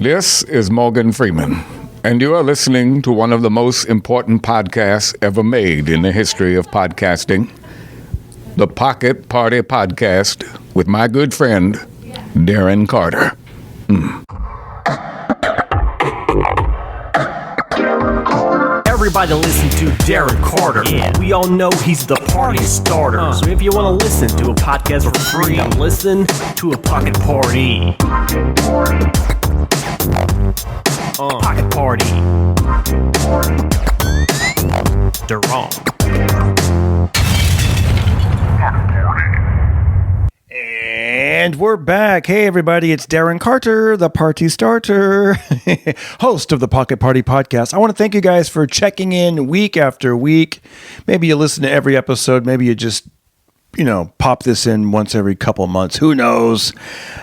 This is Morgan Freeman, and you are listening to one of the most important podcasts ever made in the history of podcasting, the Pocket Party Podcast with my good friend, Darren Carter. Everybody listen to Darren Carter. Yeah. We all know he's the party starter. So if you want to listen to a podcast for free, listen to a Pocket Party. Pocket Party. Darren. And we're back. Hey, everybody, it's Darren Carter, the party starter, host of the Pocket Party Podcast. I want to thank you guys for checking in week after week. Maybe you listen to every episode. Maybe you just, pop this in once every couple months. Who knows?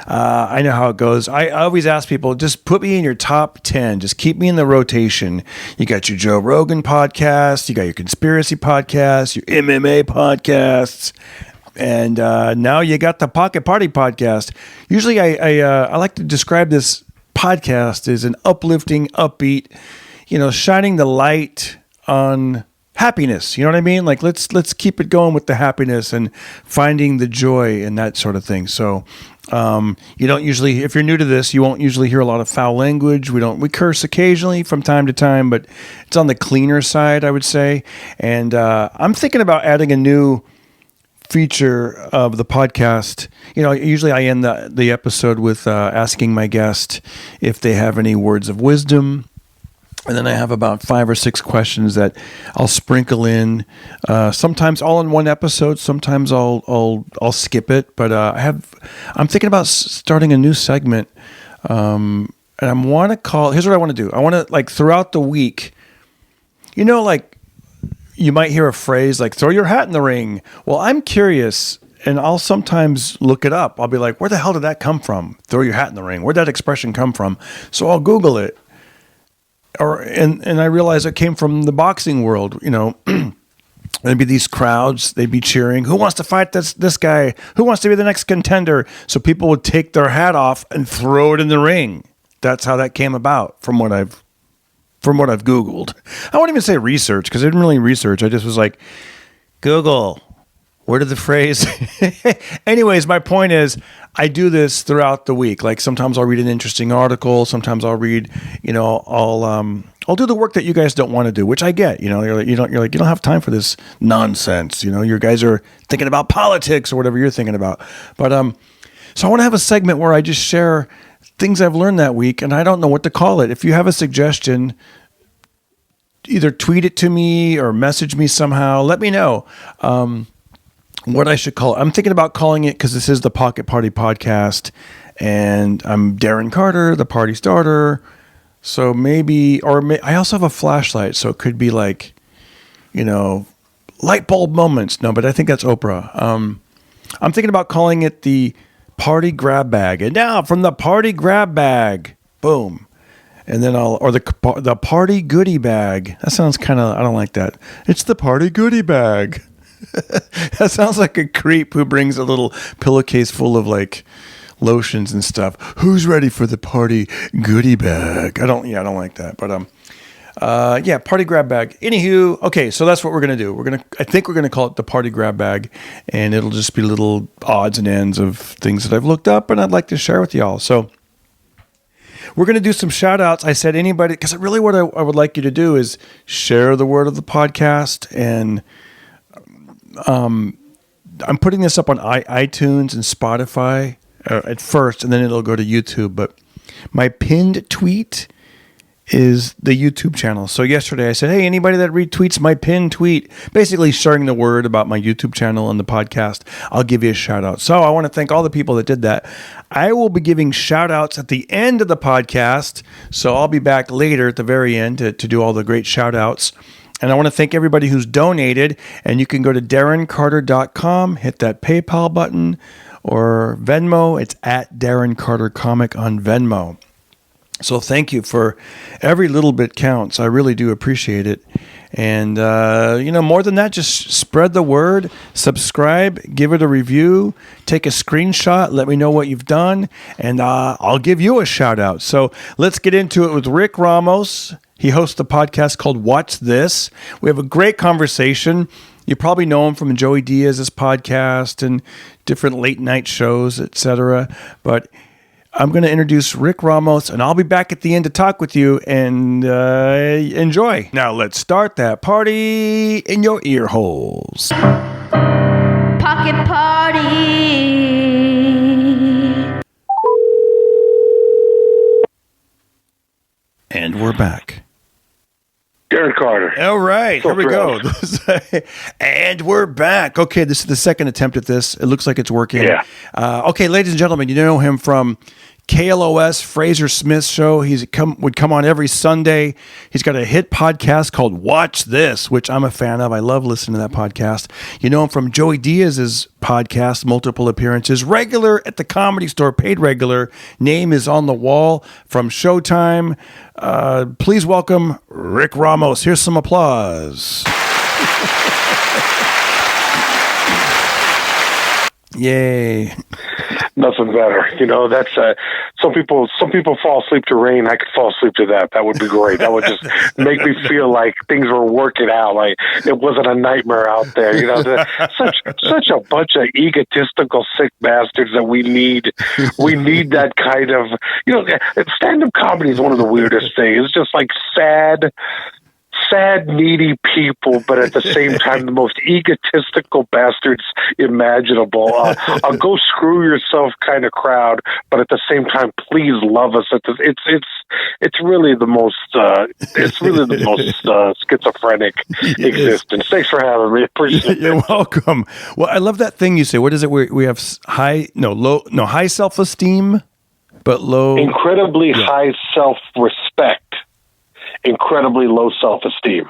I know how it goes. I always ask people, just put me in your top 10. Just keep me in the rotation. You got your Joe Rogan podcast. You got your conspiracy podcast, your MMA podcasts. And now you got the Pocket Party Podcast. Usually I like to describe this podcast as an uplifting, upbeat, shining the light on happiness. You know what I mean? Like let's keep it going with the happiness and finding the joy and that sort of thing. So you don't usually, if you're new to this, you won't usually hear a lot of foul language. We curse occasionally from time to time, but it's on the cleaner side, I would say. And I'm thinking about adding a new feature of the podcast. Usually I end the episode with asking my guest if they have any words of wisdom, and then I have about 5 or 6 questions that I'll sprinkle in. Sometimes all in one episode. Sometimes I'll skip it. But I'm thinking about starting a new segment, and I want to call. Here's what I want to do. I want to throughout the week. You might hear a phrase like, throw your hat in the ring. Well, I'm curious, and I'll sometimes look it up. I'll be like, where the hell did that come from? Throw your hat in the ring. Where'd that expression come from? So I'll Google it. And I realize it came from the boxing world. There'd be these crowds. They'd be cheering, who wants to fight this guy? Who wants to be the next contender? So people would take their hat off and throw it in the ring. That's how that came about from what I've Googled. I won't even say research because I didn't really research. I just was like, Google, where did the phrase? Anyways, my point is I do this throughout the week. Like sometimes I'll read an interesting article. Sometimes I'll read, I'll do the work that you guys don't want to do, which I get. You don't have time for this nonsense. You guys are thinking about politics or whatever you're thinking about. But so I want to have a segment where I just share things I've learned that week, and I don't know what to call it. If you have a suggestion, either tweet it to me or message me somehow. Let me know what I should call it. I'm thinking about calling it, because this is the Pocket Party Podcast, and I'm Darren Carter, the party starter. So I also have a flashlight, so it could be light bulb moments. No, but I think that's Oprah. I'm thinking about calling it the Party Grab Bag. And now from the Party Grab Bag, boom. And then the Party Goodie Bag. That sounds kind of, I don't like that. It's the Party Goodie Bag. That sounds like a creep who brings a little pillowcase full of lotions and stuff. Who's ready for the Party Goodie Bag? I don't like that. But Party Grab Bag. Anywho, okay, so that's what we're gonna do. I think we're gonna call it the Party Grab Bag, and it'll just be little odds and ends of things that I've looked up and I'd like to share with y'all. So we're gonna do some shout outs. I said anybody, because really what I would like you to do is share the word of the podcast, and I'm putting this up on iTunes and Spotify at first, and then it'll go to YouTube. But my pinned tweet is the YouTube channel. So yesterday I said, hey, anybody that retweets my pinned tweet, basically sharing the word about my YouTube channel and the podcast, I'll give you a shout out. So I want to thank all the people that did that. I will be giving shout outs at the end of the podcast. So I'll be back later at the very end to do all the great shout outs. And I want to thank everybody who's donated. And you can go to darrencarter.com, hit that PayPal button, or Venmo. It's at Darren Carter Comic on Venmo. So thank you for every little bit counts. I really do appreciate it. And, more than that, just spread the word, subscribe, give it a review, take a screenshot, let me know what you've done, and I'll give you a shout out. So let's get into it with Rick Ramos. He hosts a podcast called Watch This. We have a great conversation. You probably know him from Joey Diaz's podcast and different late night shows, etc. But I'm going to introduce Rick Ramos, and I'll be back at the end to talk with you, and enjoy. Now let's start that party in your ear holes. Pocket Party. And we're back. Darren Carter. All right, So here we go. And we're back. Okay, this is the second attempt at this. It looks like it's working. Yeah. Okay, ladies and gentlemen, you know him from KLOS, Fraser Smith's show. Would come on every Sunday. He's got a hit podcast called Watch This, which I'm a fan of. I love listening to that podcast. You know him from Joey Diaz's podcast, multiple appearances, regular at the Comedy Store, paid regular. Name is on the wall from Showtime. Please welcome Rick Ramos. Here's some applause. Yay. Nothing better. That's some people fall asleep to rain. I could fall asleep to that. That would be great. That would just make me feel like things were working out, like it wasn't a nightmare out there. Such a bunch of egotistical sick bastards that we need. We need that kind of, stand-up comedy is one of the weirdest things. It's just like sad, needy people, but at the same time, the most egotistical bastards imaginable. A go screw yourself kind of crowd, but at the same time, please love us. It's really the most schizophrenic existence. Thanks for having me. Appreciate it. You're welcome. Well, I love that thing you say. What is it? We have high self-esteem, but low, incredibly high self-respect. Incredibly low self-esteem.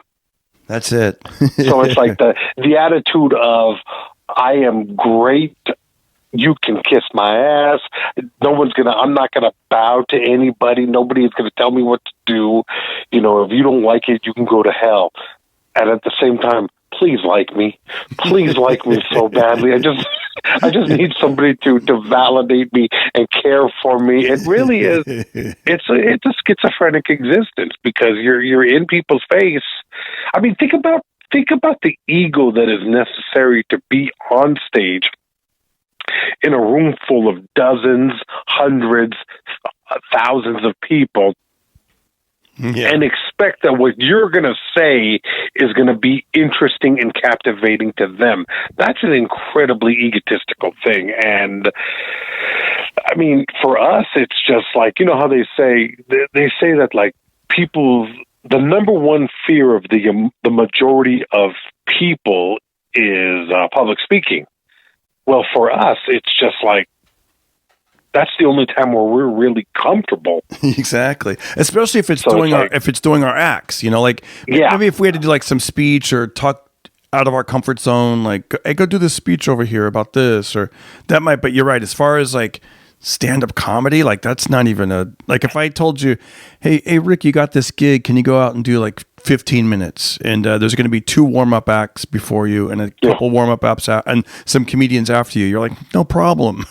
That's it. So it's like the attitude of, I am great, you can kiss my ass, I'm not gonna bow to anybody, nobody is gonna tell me what to do, if you don't like it, you can go to hell. And at the same time, please like me so badly. I just need somebody to validate me and care for me. It really is. It's a schizophrenic existence because you're in people's face. I mean, think about the ego that is necessary to be on stage in a room full of dozens, hundreds, thousands of people. Yeah. And expect that what you're going to say is going to be interesting and captivating to them. That's an incredibly egotistical thing. And I mean, for us, it's just like, how they say that like the number one fear of the majority of people is public speaking. Well, for us, it's just like, that's the only time where we're really comfortable. Exactly. Especially if it's doing our acts, maybe if we had to do like some speech or talk out of our comfort zone, like, hey, go do this speech over here about this, or that might, but you're right. As far as like stand-up comedy, like that's not even like if I told you, hey, Rick, you got this gig. Can you go out and do like 15 minutes? And there's going to be 2 warm-up acts before you and a couple warm-up acts and some comedians after you. You're like, no problem.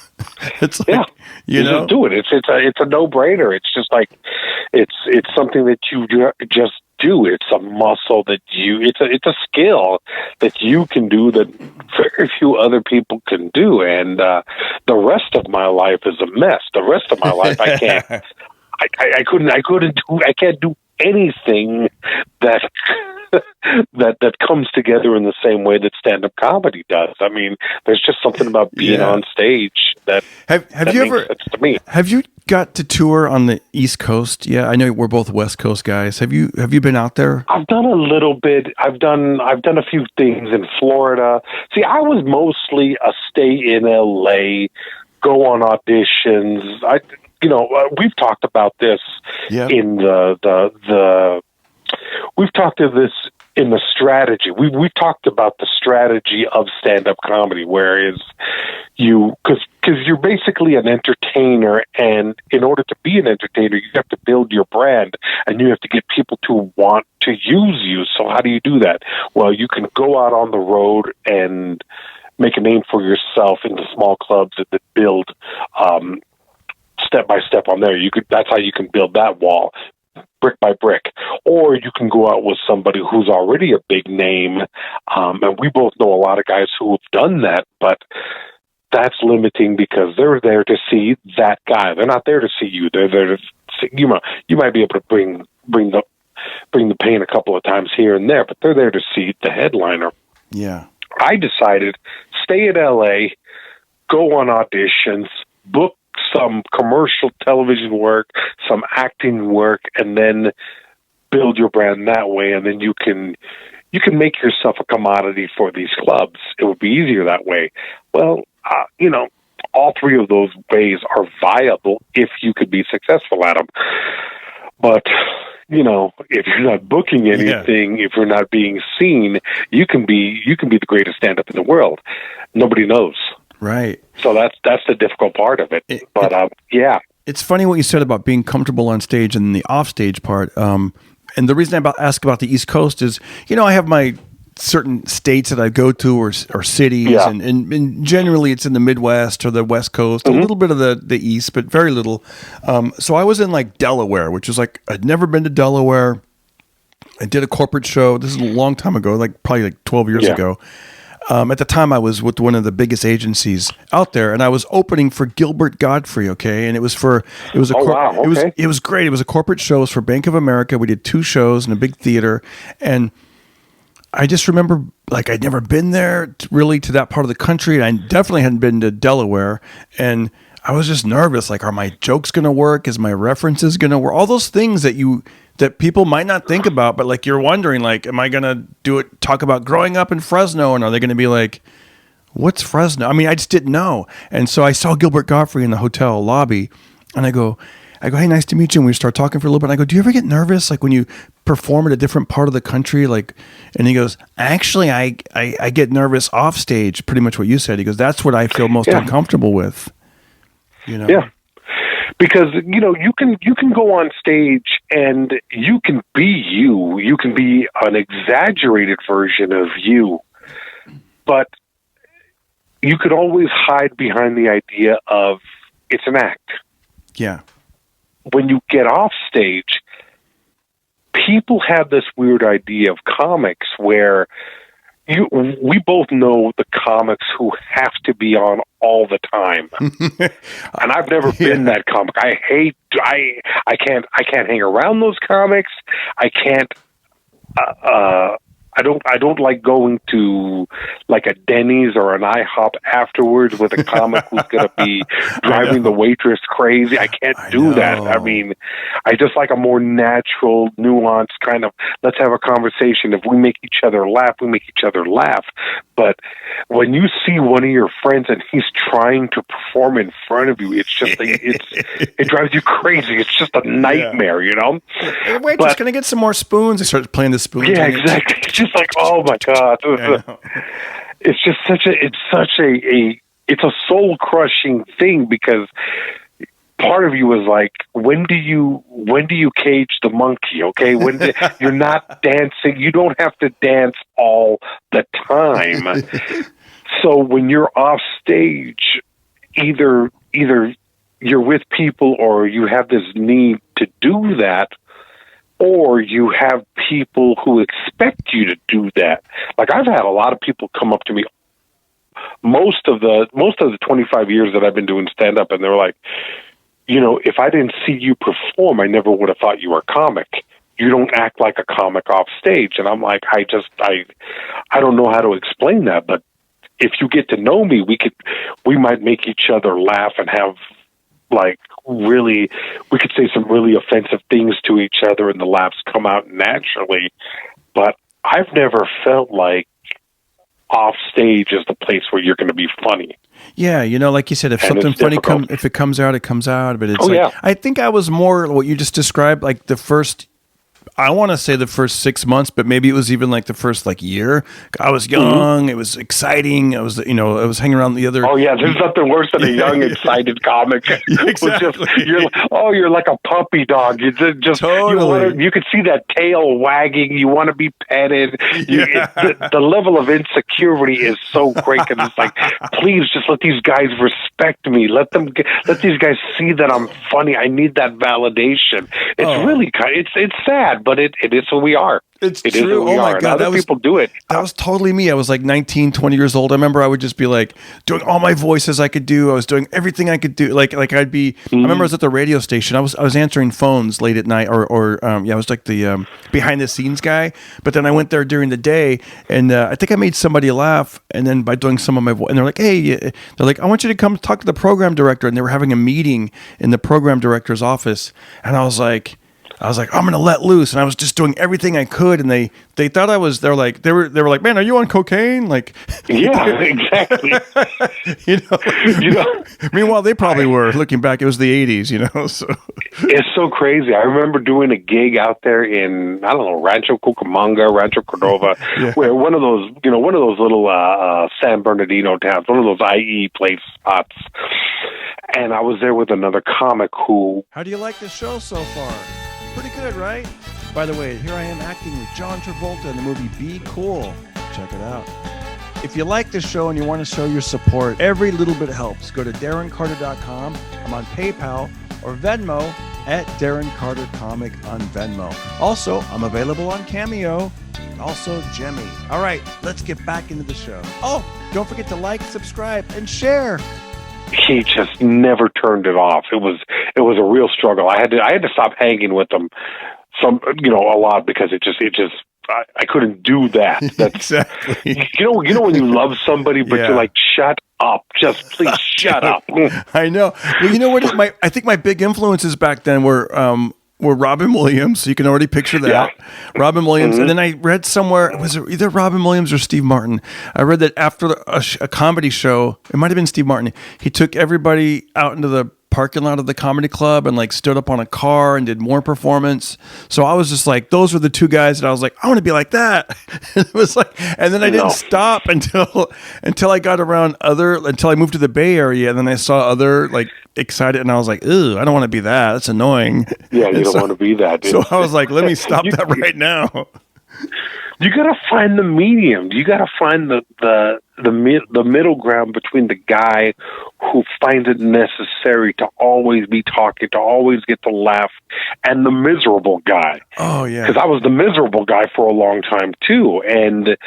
It's like, you just do it. It's a no-brainer. It's just like, it's something that you just do. It's a muscle that it's a skill that you can do that very few other people can do. And the rest of my life is a mess. The rest of my life, I can't. I can't do anything that comes together in the same way that stand-up comedy does. I mean, there's just something about being on stage that have you ever sense to me. Have you got to tour on the East Coast? Yeah, I know we're both West Coast guys. Have you been out there? I've done a little bit. I've done a few things in Florida. See, I was mostly a stay in LA, go on auditions. We've talked about this in we've talked of this in the strategy. We've talked about the strategy of stand-up comedy, whereas because you're basically an entertainer, and in order to be an entertainer, you have to build your brand, and you have to get people to want to use you. So how do you do that? Well, you can go out on the road and make a name for yourself in the small clubs that build step by step on there. That's how you can build that wall, brick by brick. Or you can go out with somebody who's already a big name, and we both know a lot of guys who have done that, but that's limiting because they're there to see that guy. They're not there to see you. They're there to see you. You might be able to bring the pain a couple of times here and there, but they're there to see the headliner. Yeah. I decided stay in LA, go on auditions, book some commercial television work, some acting work, and then build your brand that way. And then you can make yourself a commodity for these clubs. It would be easier that way. Well, all three of those ways are viable if you could be successful at them. But, if you're not booking anything, if you're not being seen, you can be the greatest stand-up in the world. Nobody knows. Right. So that's the difficult part of it. Yeah. It's funny what you said about being comfortable on stage and the off-stage part. And the reason I ask about the East Coast is, I have my certain states that I go to or cities, and generally it's in the Midwest or the West Coast, a little bit of the East, but very little. So I was in like Delaware, which was like, I'd never been to Delaware. I did a corporate show. This is a long time ago, probably like 12 years ago. At the time I was with one of the biggest agencies out there, and I was opening for Gilbert Gottfried. Okay. And it was great. It was a corporate show. It was for Bank of America. We did 2 shows in a big theater, and I just remember, I'd never been there really to that part of the country, and I definitely hadn't been to Delaware, and I was just nervous. Are my jokes going to work? Is my references going to work? All those things that people might not think about, but you're wondering, am I going to talk about growing up in Fresno, and are they going to be like, what's Fresno? I mean, I just didn't know. And so I saw Gilbert Gottfried in the hotel lobby, and I go, hey, nice to meet you. And we start talking for a little bit. And I go, do you ever get nervous, when you perform at a different part of the country? And he goes, actually, I get nervous off stage, pretty much what you said. He goes, that's what I feel most uncomfortable with. Yeah. Because, you can go on stage and you can be you. You can be an exaggerated version of you. But you could always hide behind the idea of it's an act. Yeah. When you get off stage, people have this weird idea of comics where we both know the comics who have to be on all the time. And I've never been that comic. I can't hang around those comics. I can't, I don't like going to a Denny's or an IHOP afterwards with a comic who's going to be driving the waitress crazy. I can't do that. I mean, I just like a more natural, nuanced kind of, let's have a conversation. If we make each other laugh, we make each other laugh. But when you see one of your friends and he's trying to perform in front of you, it's just, it drives you crazy. It's just a nightmare, Hey, wait, just going to get some more spoons. They start playing the spoons. Yeah, exactly. It's just oh my God. It's just such a soul crushing thing, because part of you is like, when do you cage the monkey? Okay. You're not dancing. You don't have to dance all the time. So when you're off stage, either you're with people or you have this need to do that, or you have people who expect you to do that. I've had a lot of people come up to me most of the 25 years that I've been doing stand up, and they're like, if I didn't see you perform, I never would have thought you were a comic. You don't act like a comic off stage. And I'm like, I don't know how to explain that, but if you get to know me, we might make each other laugh and have we could say some really offensive things to each other and the laughs come out naturally. But I've never felt like off stage is the place where you're going to be funny. Yeah, like you said, if something funny if it comes out, it comes out. But it's I think I was more what you just described, the first I want to say the first 6 months, but maybe it was even like the first like year. I was young. It was exciting. I was hanging around the other. Oh yeah, there's nothing worse than a young, excited comic. Exactly. You're like a puppy dog. You just Totally. you could see that tail wagging. You want to be petted. The level of insecurity is so great, and it's like, please just let these guys respect me. Let these guys see that I'm funny. I need that validation. It's really it's sad, but it is who we are. It is true. who we my are. God, Other people do it. That was totally me. I was like 19, 20 years old. I remember I would just be like doing all my voices I could do. I was doing everything I could do. Like I'd be. I remember I was at the radio station. I was answering phones late at night, or I was like the behind the scenes guy. But then I went there during the day, and I think I made somebody laugh. And then by doing some of my voice, and they're like, "Hey," they're like, "I want you to come talk to the program director." And they were having a meeting in the program director's office, and I was like, I'm going to let loose, and I was just doing everything I could, and they thought they were like, man, are you on cocaine? Like, yeah, exactly. Meanwhile, they probably were. Looking back, it was the 80s, So it's so crazy. I remember doing a gig out there in Rancho Cucamonga, Rancho Cordova, where one of those little San Bernardino towns, one of those IE place spots. And I was there with another comic who. How do you like the show so far? Pretty good, right? By the way, here I am acting with John Travolta in the movie Be Cool. Check it out. If you like this show and you want to show your support, every little bit helps. Go to DarrenCarter.com. I'm on PayPal or Venmo at Darren Carter Comic on Venmo. Also, I'm available on Cameo. Also, Jemmy. All right, let's get back into the show. Oh, don't forget to like, subscribe, and share. He just never turned it off. It was a real struggle. I had to stop hanging with him a lot because I couldn't do that. That's exactly. You know when you love somebody but you're like, shut up. Just please shut up. I know. Well, you know what I think my big influences back then were Robin Williams. So you can already picture that. Yeah. Robin Williams. And then I read somewhere, was it either Robin Williams or Steve Martin? I read that after a comedy show, it might have been Steve Martin, he took everybody out into the parking lot of the comedy club and like stood up on a car and did more performance. So I was just like, those were the two guys that I was like, I want to be like that. It was like, and then I didn't stop until I got around until I moved to the Bay Area, and then I saw other like excited, and I was like, ew, I don't want to be that. That's annoying. Yeah, you don't want to be that. Dude. So I was like, let me stop that right now. You got to find the medium. You got to find the middle ground between the guy who finds it necessary to always be talking, to always get to laugh, and the miserable guy. Oh, yeah. Because I was the miserable guy for a long time, too. And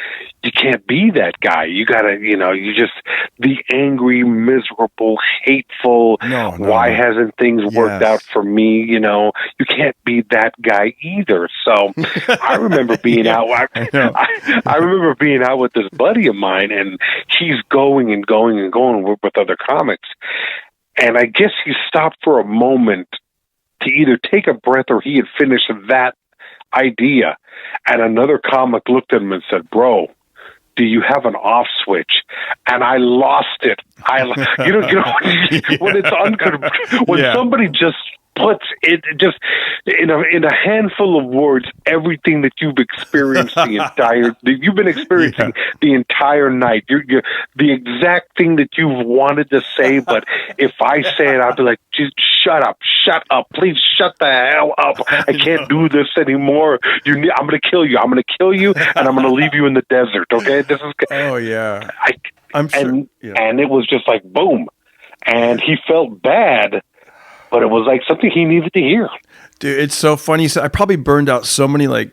you can't be that guy. You got to, you just the angry, miserable, hateful, why hasn't things worked out for me? You can't be that guy either. So I remember being out. I remember being out with this buddy of mine, and he's going and going and going with other comics. And I guess he stopped for a moment to either take a breath or he had finished that idea. And another comic looked at him and said, "Bro, do you have an off switch?" And I lost it. When somebody just puts it just in a handful of words everything that you've experienced you've been experiencing the entire night. You're the exact thing that you've wanted to say, but if I say it, I'll be like, just shut up, please shut the hell up. I can't do this anymore. I'm going to kill you, and I'm going to leave you in the desert. Okay, this is. Oh yeah, I'm sure. And it was just like boom, and he felt bad. But it was like something he needed to hear. Dude, it's so funny. So I probably burned out so many like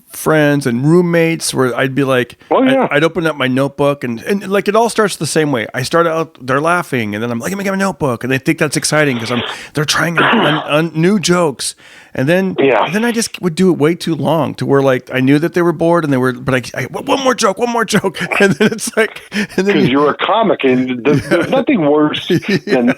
friends and roommates where I'd be like, I'd open up my notebook and like it all starts the same way. I start out, they're laughing, and then I'm like, let me get my notebook, and they think that's exciting because they're trying on new jokes, and then I just would do it way too long to where like I knew that they were bored and they were, but I one more joke, and then it's like, because you're a comic and there's nothing worse than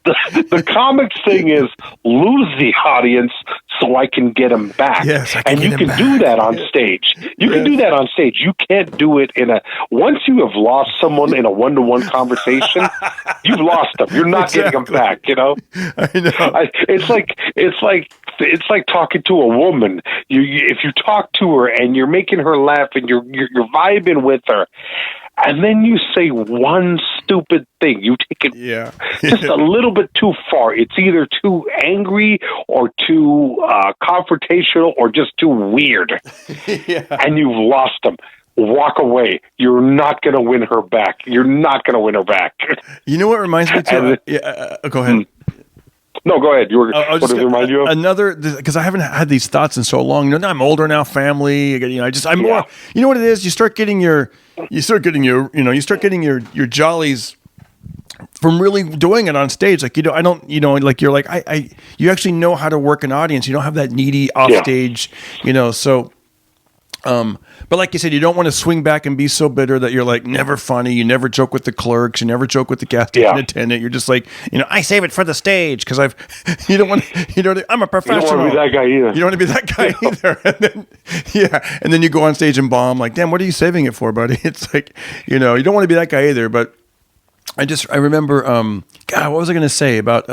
the comics thing is lose the audience so I can get them back. Yes, and you can do that on stage. You can do that on stage. You can't do it once you have lost someone in a one-to-one conversation, you've lost them. You're not getting them back, I know. It's like it's like talking to a woman. If you talk to her and you're making her laugh and you're vibing with her, and then you say one stupid thing, you take it just a little bit too far. It's either too angry or too confrontational or just too weird, and you've lost them. Walk away. You're not going to win her back. You're not going to win her back. You know what reminds me too? Go ahead. No, go ahead. What does it remind you of? Another, because I haven't had these thoughts in so long. I'm older now, family. I'm more. You know what it is? You start getting your jollies from really doing it on stage. Like, I don't, like you're like you actually know how to work an audience. You don't have that needy off stage, so. But like you said, you don't want to swing back and be so bitter that you're like never funny. You never joke with the clerks. You never joke with the gas station attendant. You're just like, I save it for the stage because you don't want, I'm a professional. You don't want to be that guy either. You don't want to be that guy either. And then, and then you go on stage and bomb. Like, damn, what are you saving it for, buddy? It's like, you don't want to be that guy either. But I remember, God, what was I going to say about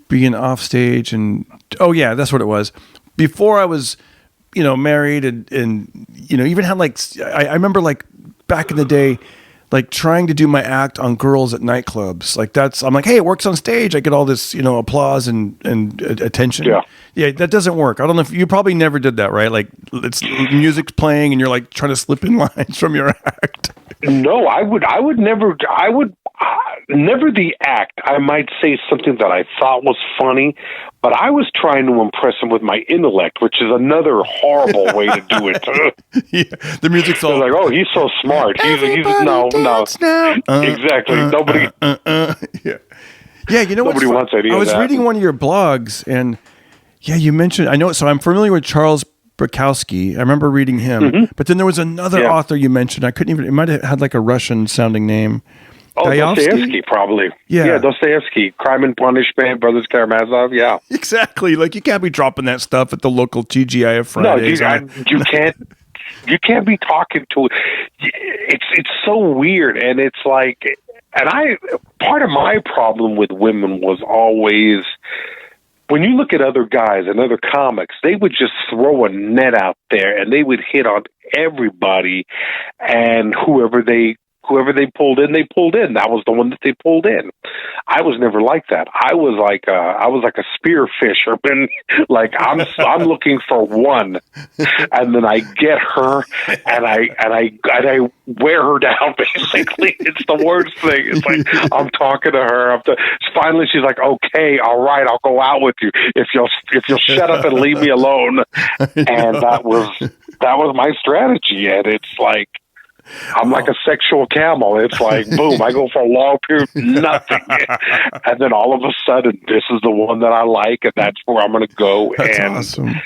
being off stage? And that's what it was. Before I was, married and even had I remember back in the day, trying to do my act on girls at nightclubs. I'm like, hey, it works on stage. I get all this, applause and attention. Yeah, that doesn't work. I don't know if you probably never did that, right? Like it's music's playing and you're trying to slip in lines from your act. No, I would never the act. I might say something that I thought was funny, but I was trying to impress him with my intellect, which is another horrible way to do it. The music's all like, oh, he's so smart. He's no. Exactly. Nobody. Yeah, nobody wants any of that. I was reading one of your blogs, and you mentioned. I know, so I'm familiar with Charles Bukowski. I remember reading him, but then there was another author you mentioned. I couldn't even. It might have had a Russian sounding name. Oh, Dostoevsky, probably. Yeah, Dostoevsky, Crime and Punishment, Brothers Karamazov. Yeah, exactly. You can't be dropping that stuff at the local TGI Fridays. No, you can't. You can't be talking to. It's so weird, and it's like, part of my problem with women was always. When you look at other guys and other comics, they would just throw a net out there and they would hit on everybody, and whoever they pulled in, they pulled in. That was the one that they pulled in. I was never like that. I was like a spear fisherman. I'm looking for one, and then I get her, and I wear her down. Basically, it's the worst thing. It's like I'm talking to her. Finally, she's like, "Okay, all right, I'll go out with you if you'll shut up and leave me alone." And that was my strategy, and it's like. I'm like a sexual camel. It's like, boom, I go for a long period, nothing. And then all of a sudden, this is the one that I like, and that's where I'm going to go. That's awesome.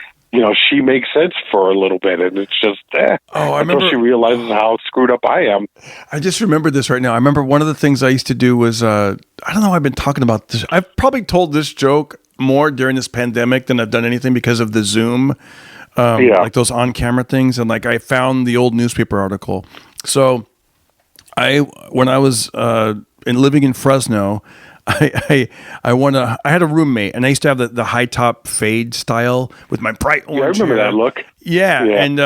She makes sense for a little bit, and it's just, I remember, until she realizes how screwed up I am. I just remember this right now. I remember one of the things I used to do was, I don't know, I've been talking about this. I've probably told this joke more during this pandemic than I've done anything because of the Zoom, like those on-camera things. And I found the old newspaper article. So when I was living in Fresno, I had a roommate, and I used to have the high top fade style with my bright orange. I remember that look. Yeah. And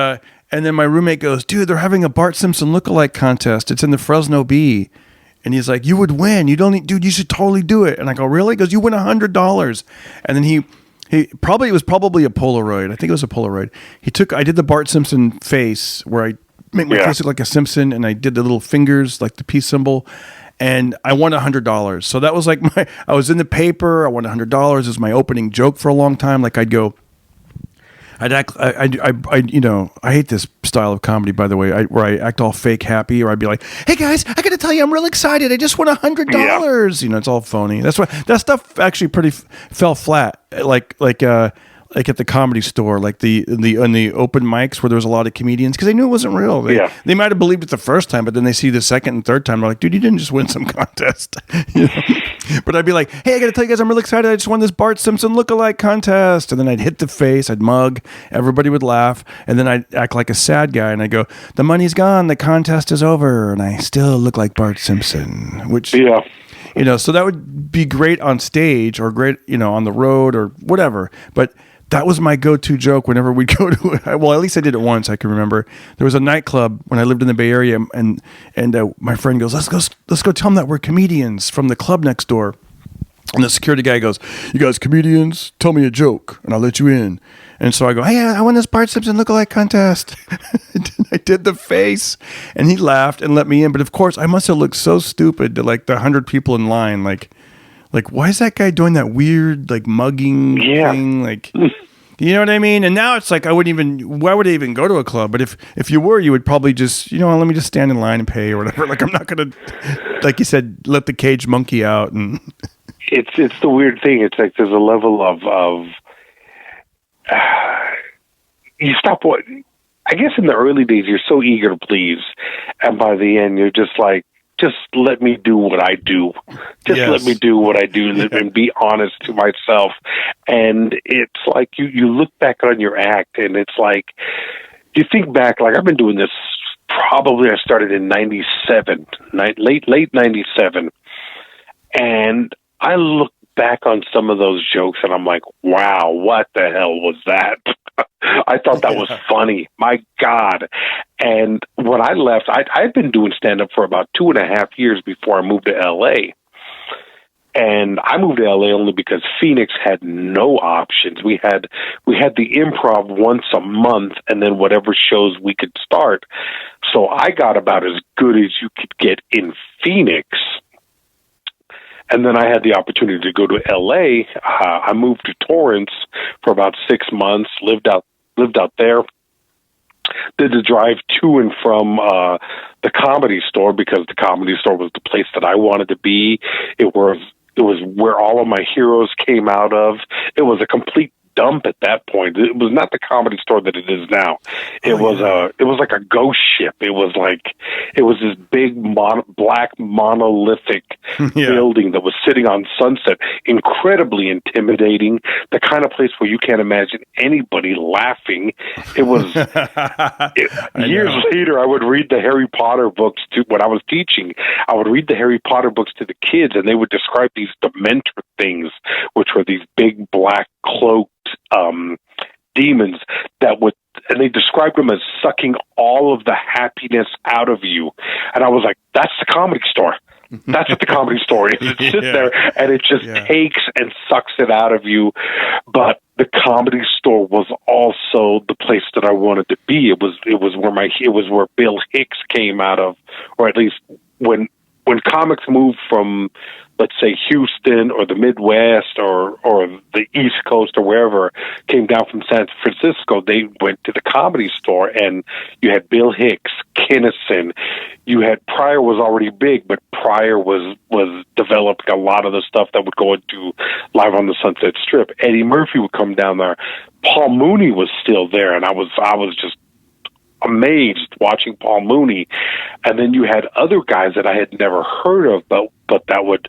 then my roommate goes, dude, they're having a Bart Simpson lookalike contest. It's in the Fresno Bee. And he's like, you would win. Dude, you should totally do it. And I go, really? He goes, you win $100. And then it was probably a Polaroid. I think it was a Polaroid. I did the Bart Simpson face where I make my face look like a Simpson, and I did the little fingers, like the peace symbol, and I won $100. So that was I was in the paper. I won $100. It was my opening joke for a long time. I'd act, I hate this style of comedy, by the way, where I act all fake happy, or I'd be like, hey guys, I got to tell you, I'm real excited. I just won $100. It's all phony. That's why that stuff actually pretty fell flat. Like at the Comedy Store, in the open mics where there was a lot of comedians, because they knew it wasn't real. They might have believed it the first time, but then they see the second and third time, they're like, dude, you didn't just win some contest. But I'd be like, hey, I got to tell you guys, I'm really excited. I just won this Bart Simpson lookalike contest. And then I'd hit the face, I'd mug, everybody would laugh, and then I'd act like a sad guy, and I'd go, the money's gone, the contest is over, and I still look like Bart Simpson, which... So that would be great on stage or great, on the road or whatever. But that was my go-to joke whenever we'd go to it. Well, at least I did it once. I can remember there was a nightclub when I lived in the Bay Area, and my friend goes, let's go tell them that we're comedians from the club next door. And the security guy goes, you guys comedians, tell me a joke and I'll let you in. And so I go, hey, I won this Bart Simpson lookalike contest. I did the face, and he laughed and let me in. But of course, I must have looked so stupid to like the 100 people in line. Like, why is that guy doing that weird like mugging thing? Like, you know what I mean? And now it's like why would I even go to a club? But if you were, you would probably just, let me just stand in line and pay or whatever. Like, I'm not gonna, like you said, let the cage monkey out and. It's the weird thing. It's like there's a level of you stop what I guess in the early days you're so eager to please, and by the end you're just like, just let me do what I do. Just let me do what I do and be honest to myself. And it's like you look back on your act, and it's like you think back. Like I've been doing this. Probably I started in '97, late '97, and I look back on some of those jokes and I'm like, wow, what the hell was that? I thought that was funny. My God. And when I left, I'd been doing stand-up for about 2.5 years before I moved to L.A. And I moved to L.A. only because Phoenix had no options. We had the Improv once a month and then whatever shows we could start. So I got about as good as you could get in Phoenix. And then I had the opportunity to go to L.A. I moved to Torrance for about 6 months, lived out there, did the drive to and from the Comedy Store because the Comedy Store was the place that I wanted to be. It was where all of my heroes came out of. It was a complete dump at that point. It was not the Comedy Store that it is now. It was like a ghost ship. It was this big black monolithic building that was sitting on Sunset, incredibly intimidating, the kind of place where you can't imagine anybody laughing. It was years later I would read the Harry Potter books when I was teaching. I would read the Harry Potter books to the kids, and they would describe these Dementor things, which were these big black cloaked demons and they described them as sucking all of the happiness out of you. And I was like, that's the Comedy Store. That's what the Comedy Store is. It sits there and it just takes and sucks it out of you. But the Comedy Store was also the place that I wanted to be. It was where Bill Hicks came out of, or at least when comics moved from, let's say, Houston or the Midwest or the East Coast or wherever, came down from San Francisco, they went to the Comedy Store, and you had Bill Hicks, Kinnison. You had Pryor was already big, but Pryor was developing a lot of the stuff that would go into Live on the Sunset Strip. Eddie Murphy would come down there. Paul Mooney was still there, and I was just amazed watching Paul Mooney. And then you had other guys that I had never heard of, but that would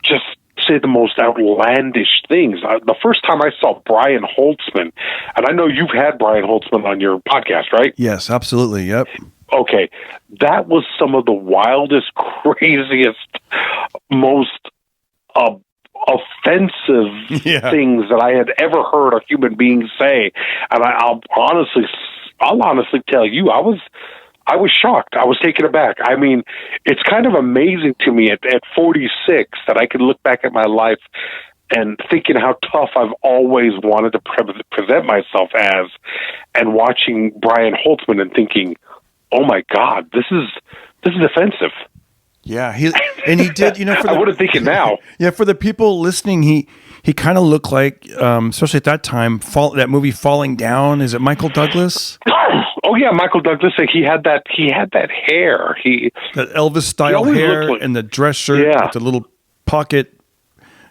just say the most outlandish things. The first time I saw Brian Holtzman, and I know you've had Brian Holtzman on your podcast, right? Yes, absolutely. Yep. Okay. That was some of the wildest, craziest, most offensive things that I had ever heard a human being say. And I'll honestly tell you, I was shocked. I was taken aback. I mean, it's kind of amazing to me at 46 that I can look back at my life and thinking how tough I've always wanted to present myself as, and watching Brian Holtzman and thinking, oh my God, this is offensive. Yeah, he did. I wouldn't think it now. Yeah, for the people listening, he kind of looked like, especially at that time, that movie Falling Down. Is it Michael Douglas? Oh yeah, Michael Douglas. He had that hair. That Elvis style hair and the dress shirt with the little pocket.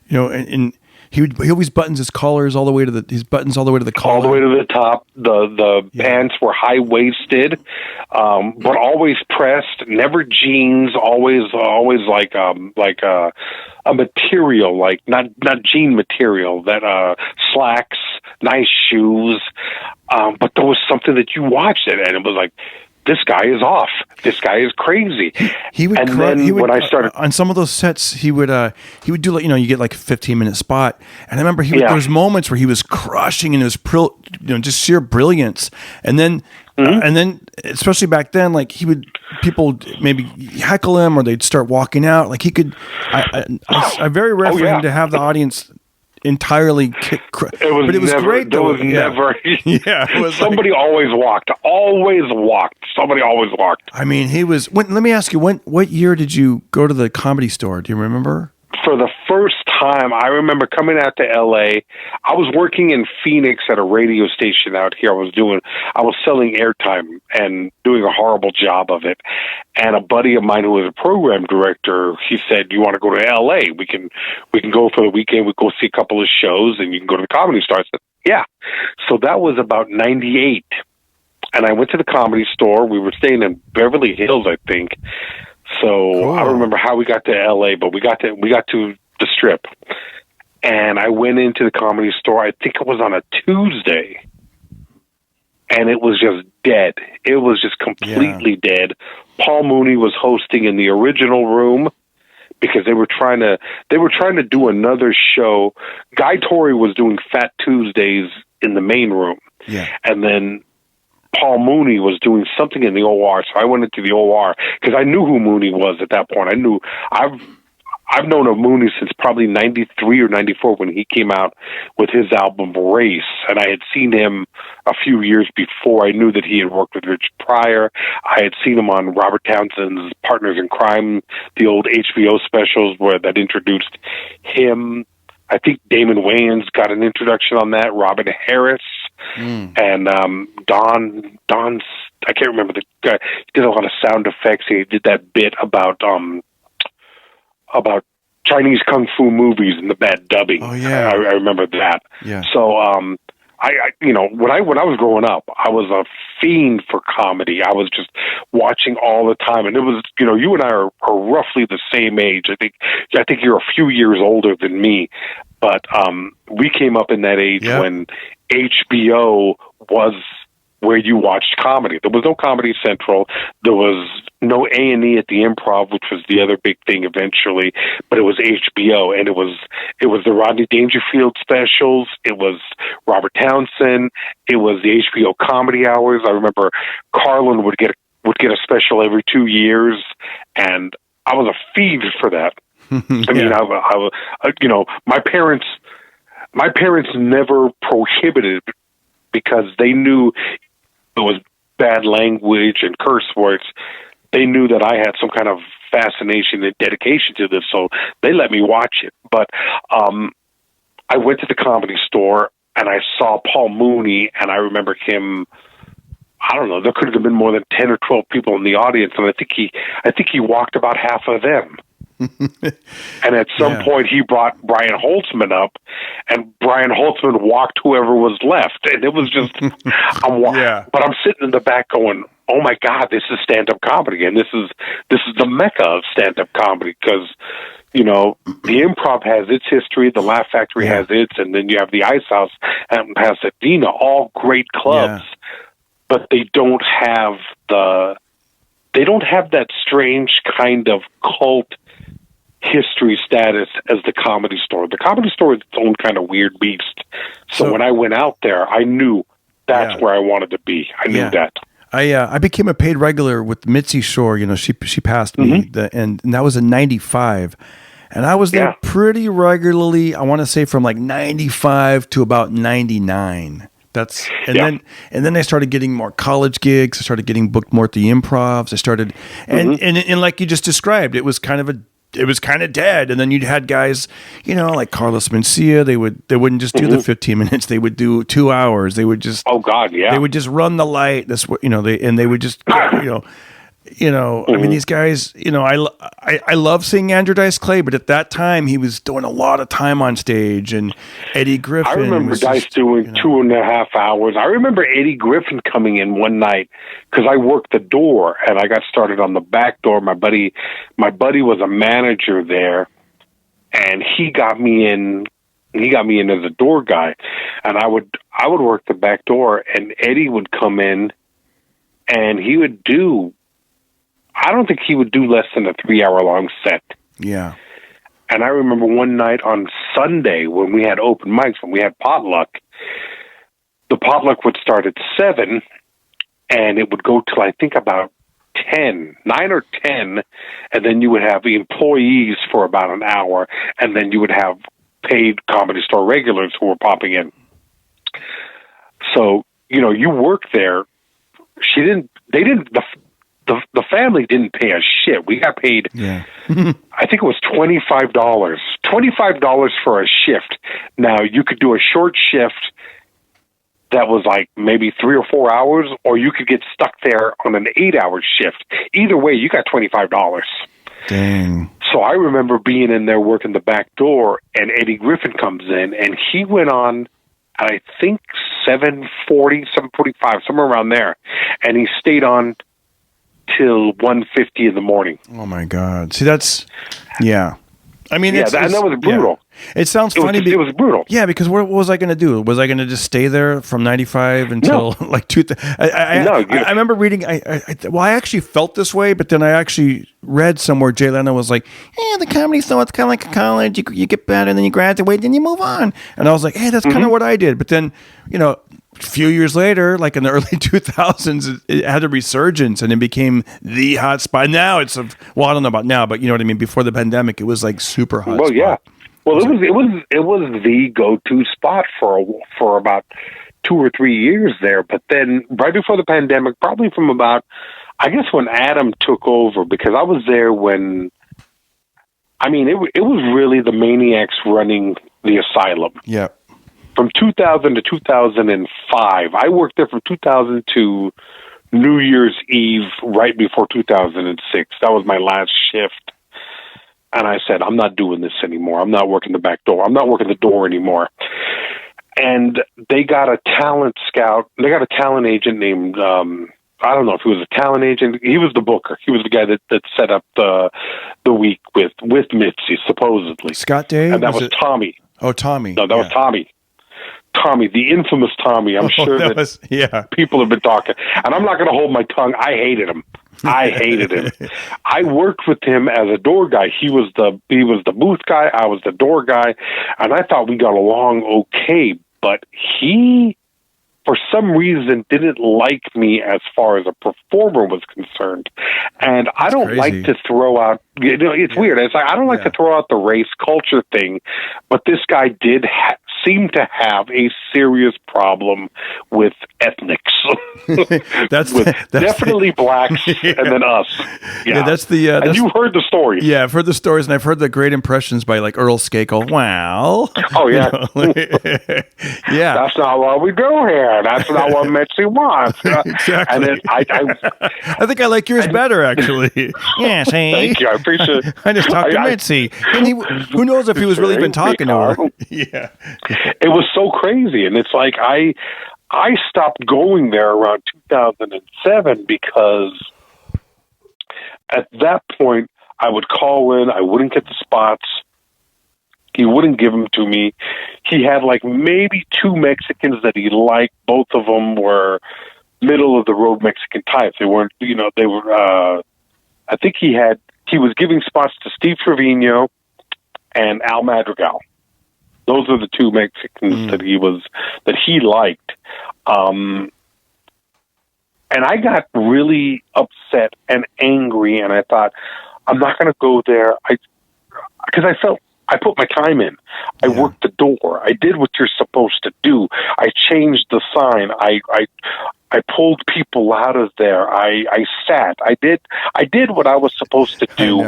And he always buttons his collars all the way to the collar, all the way to the top. The pants were high waisted, but always pressed. Never jeans. Always like a material, like not jean material. That slacks, nice shoes. But there was something that you watched it, and it was like, this guy is off. This guy is crazy. He would. And then when I started on some of those sets, he would do like, you get like a 15-minute spot, and I remember there was moments where he was crushing, and it was just sheer brilliance. And then especially back then, like people maybe heckle him, or they'd start walking out. Like he could. I very rare for him to have the audience entirely kick. It was great. There was never. It was somebody always walked. Always walked. Somebody always walked. I mean, he was. Let me ask you, what year did you go to the Comedy Store? Do you remember? For the first time, I remember coming out to L.A. I was working in Phoenix at a radio station out here. I was selling airtime and doing a horrible job of it. And a buddy of mine who was a program director, he said, "You want to go to L.A.? We can go for the weekend. We go see a couple of shows, and you can go to the Comedy Store." I said, "Yeah." So that was about 98. And I went to the Comedy Store. We were staying in Beverly Hills, I think. So cool. I don't remember how we got to LA, but we got to the Strip, and I went into the Comedy Store. I think it was on a Tuesday, and it was just dead. It was just completely dead. Paul Mooney was hosting in the original room because they were trying to do another show. Guy Torrey was doing Fat Tuesdays in the main room, and then Paul Mooney was doing something in the OR, so I went into the OR because I knew who Mooney was at that point. I've known of Mooney since probably 93 or 94 when he came out with his album Race, and I had seen him a few years before. I knew that he had worked with Rich Pryor. I had seen him on Robert Townsend's Partners in Crime, the old HBO specials that introduced him. I think Damon Wayans got an introduction on that, Robin Harris, and Don's, I can't remember the guy. He did a lot of sound effects. He did that bit about Chinese kung fu movies and the bad dubbing. Oh yeah, I remember that. Yeah. So I when I was growing up, I was a fiend for comedy. I was just watching all the time, and it was, you and I are roughly the same age. I think you're a few years older than me, but we came up in that age when HBO was where you watched comedy. There was no Comedy Central. There was no A&E at the Improv, which was the other big thing eventually, but it was HBO, and it was the Rodney Dangerfield specials. It was Robert Townsend. It was the HBO Comedy Hours. I remember Carlin would get a special every 2 years, and I was a fiend for that. I mean, my parents never prohibited, because they knew it was bad language and curse words. They knew that I had some kind of fascination and dedication to this, so they let me watch it. But I went to the Comedy Store, and I saw Paul Mooney, and I remember him. I don't know. There could have been more than 10 or 12 people in the audience, and I think he walked about half of them. And at some point, he brought Brian Holtzman up, and Brian Holtzman walked whoever was left, and it was just, But I'm sitting in the back going, "Oh my God, this is stand-up comedy, and this is the mecca of stand-up comedy," because the Improv has its history, the Laugh Factory has its, and then you have the Ice House and Pasadena, all great clubs, but they don't have that strange kind of cult history status as the Comedy Store. The Comedy Store is its own kind of weird beast. So when I went out there, I knew that's where I wanted to be. I knew that. I became a paid regular with Mitzi Shore. She passed me, and that was in 95. And I was there pretty regularly, I want to say from like 95 to about 99. Then I started getting more college gigs. I started getting booked more at the Improvs. I started, and like you just described, it was kind of dead. And then you'd had guys, like Carlos Mencia. They wouldn't just do the 15 minutes. They would do 2 hours. They would just, they would just run the light. That's what, they would just, I mean, these guys, I love seeing Andrew Dice Clay, but at that time he was doing a lot of time on stage, and Eddie Griffin. I remember Dice doing 2.5 hours. I remember Eddie Griffin coming in one night because I worked the door and I got started on the back door. My buddy was a manager there, and he got me in. He got me in as a door guy, and I would work the back door, and Eddie would come in. and he would do, I don't think he would do less than a 3-hour-long set. Yeah. And I remember one night on Sunday when we had open mics, when we had potluck, the potluck would start at 7, and it would go till, I think, about 9 or 10, and then you would have the employees for about an hour, and then you would have paid Comedy Store regulars who were popping in. So, you work there. The family didn't pay us shit. We got paid, Yeah. I think it was $25. $25 for a shift. Now, you could do a short shift that was like maybe 3 or 4 hours, or you could get stuck there on an 8-hour shift. Either way, you got $25. Dang. So I remember being in there working the back door, and Eddie Griffin comes in, and he went on, I think, 7:40, 7:45, somewhere around there. And he stayed on till 1:50 in the morning. Oh, my God. See, that's, yeah. I mean, and that was brutal. Yeah. It sounds funny. It was brutal. Yeah, because what was I going to do? Was I going to just stay there from 95 until like 2000? I remember reading, I actually felt this way, but then I actually read somewhere Jay Leno was like, the Comedy Store, it's kind of like a college. You get better, and then you graduate, then you move on. And I was like, hey, that's kind of what I did. But then, a few years later, like in the early 2000s, it had a resurgence and it became the hot spot. Now it's I don't know about now, but you know what I mean? Before the pandemic, it was like super hot. Well, spot. yeah. Well, it was the go-to spot for about 2 or 3 years there. But then right before the pandemic, probably from about, I guess when Adam took over, because I was there when, it was really the Maniacs running the asylum. Yeah. From 2000 to 2005. I worked there from 2000 to New Year's Eve, right before 2006. That was my last shift. And I said, I'm not doing this anymore. I'm not working the back door. I'm not working the door anymore. And they got a talent scout. They got a talent agent named, I don't know if he was a talent agent. He was the booker. He was the guy that set up the week with Mitzi, supposedly. Scott Day? And that was Tommy. Oh, Tommy. No, that was Tommy. Tommy, the infamous Tommy. I'm sure that people have been talking. And I'm not going to hold my tongue. I hated him. I worked with him as a door guy. He was the booth guy. I was the door guy. And I thought we got along okay. But he, for some reason, didn't like me as far as a performer was concerned. And I don't like to throw out, it's weird. It's like, I don't like to throw out the race culture thing. But this guy did seem to have a serious problem with ethnics. that's definitely blacks and then us. Yeah, that's the. And you heard the stories. Yeah, I've heard the stories, and I've heard the great impressions by like Earl Skakel. Wow. Oh yeah. Yeah. That's not what we do here. That's not what Mitzi wants. Exactly. And then I think I like yours better, actually. Yes, hey. Thank you. I appreciate it. I just talked to Mitzi. And who knows if he was really even talking to her? Yeah. It was so crazy. And it's like I stopped going there around 2007 because at that point I would call in, I wouldn't get the spots. He wouldn't give them to me. He had like maybe 2 Mexicans that he liked. Both of them were middle of the road Mexican types. They weren't, they were, I think he was giving spots to Steve Trevino and Al Madrigal. Those are the 2 Mexicans that he liked. And I got really upset and angry, and I thought, I'm not going to go there. Because I felt I put my time in. I worked the door. I did what you're supposed to do. I changed the sign. I pulled people out of there. I sat. I did what I was supposed to do.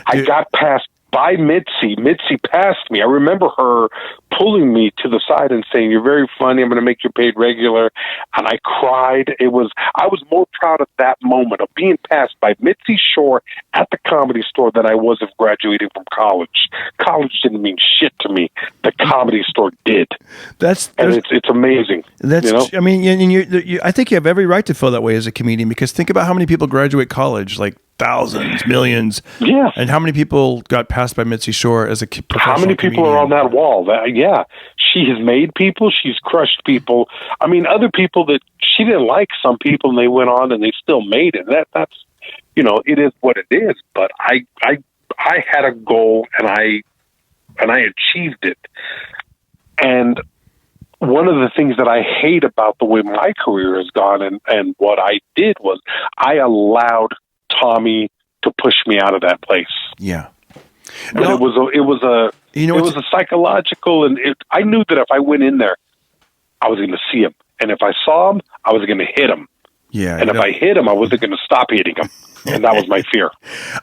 I got past by Mitzi. Mitzi passed me. I remember her pulling me to the side and saying, "You're very funny. I'm going to make you paid regular." And I cried. I was more proud of that moment of being passed by Mitzi Shore at the Comedy Store than I was of graduating from college. College didn't mean shit to me. The Comedy Store did. It's amazing. I mean, I think you have every right to feel that way as a comedian, because think about how many people graduate college. Like thousands, millions. Yeah. And how many people got passed by Mitzi Shore as a professional How many people comedian? are on that wall? Yeah. She has made people. She's crushed people. I mean, other people that she didn't like, some people, and they went on and they still made it. That's, it is what it is. But I had a goal and I achieved it. And one of the things that I hate about the way my career has gone and what I did was I allowed Tommy to push me out of that place. Yeah. But it was a psychological, and I knew that if I went in there, I was going to see him. And if I saw him, I was going to hit him. Yeah. And if I hit him, I wasn't going to stop hitting him. And that was my fear.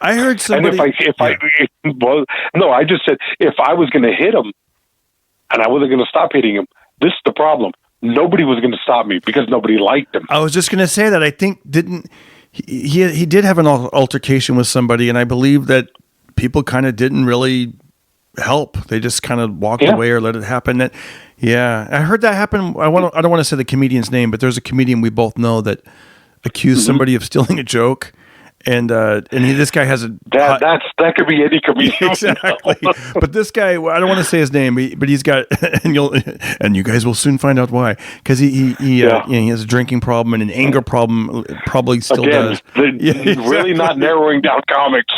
I heard somebody. And I just said, if I was going to hit him and I wasn't going to stop hitting him, this is the problem. Nobody was going to stop me because nobody liked him. I was just going to say that. I think he did have an altercation with somebody, and I believe that people kind of didn't really help. They just kind of walked away or let it happen. I heard that happen. I don't want to say the comedian's name, but there's a comedian we both know that accused somebody of stealing a joke. And this guy has that could be any comedian. Exactly. But this guy, I don't want to say his name, but he's got, and you guys will soon find out why, because he has a drinking problem and an anger problem, probably still does. Really not narrowing down comics.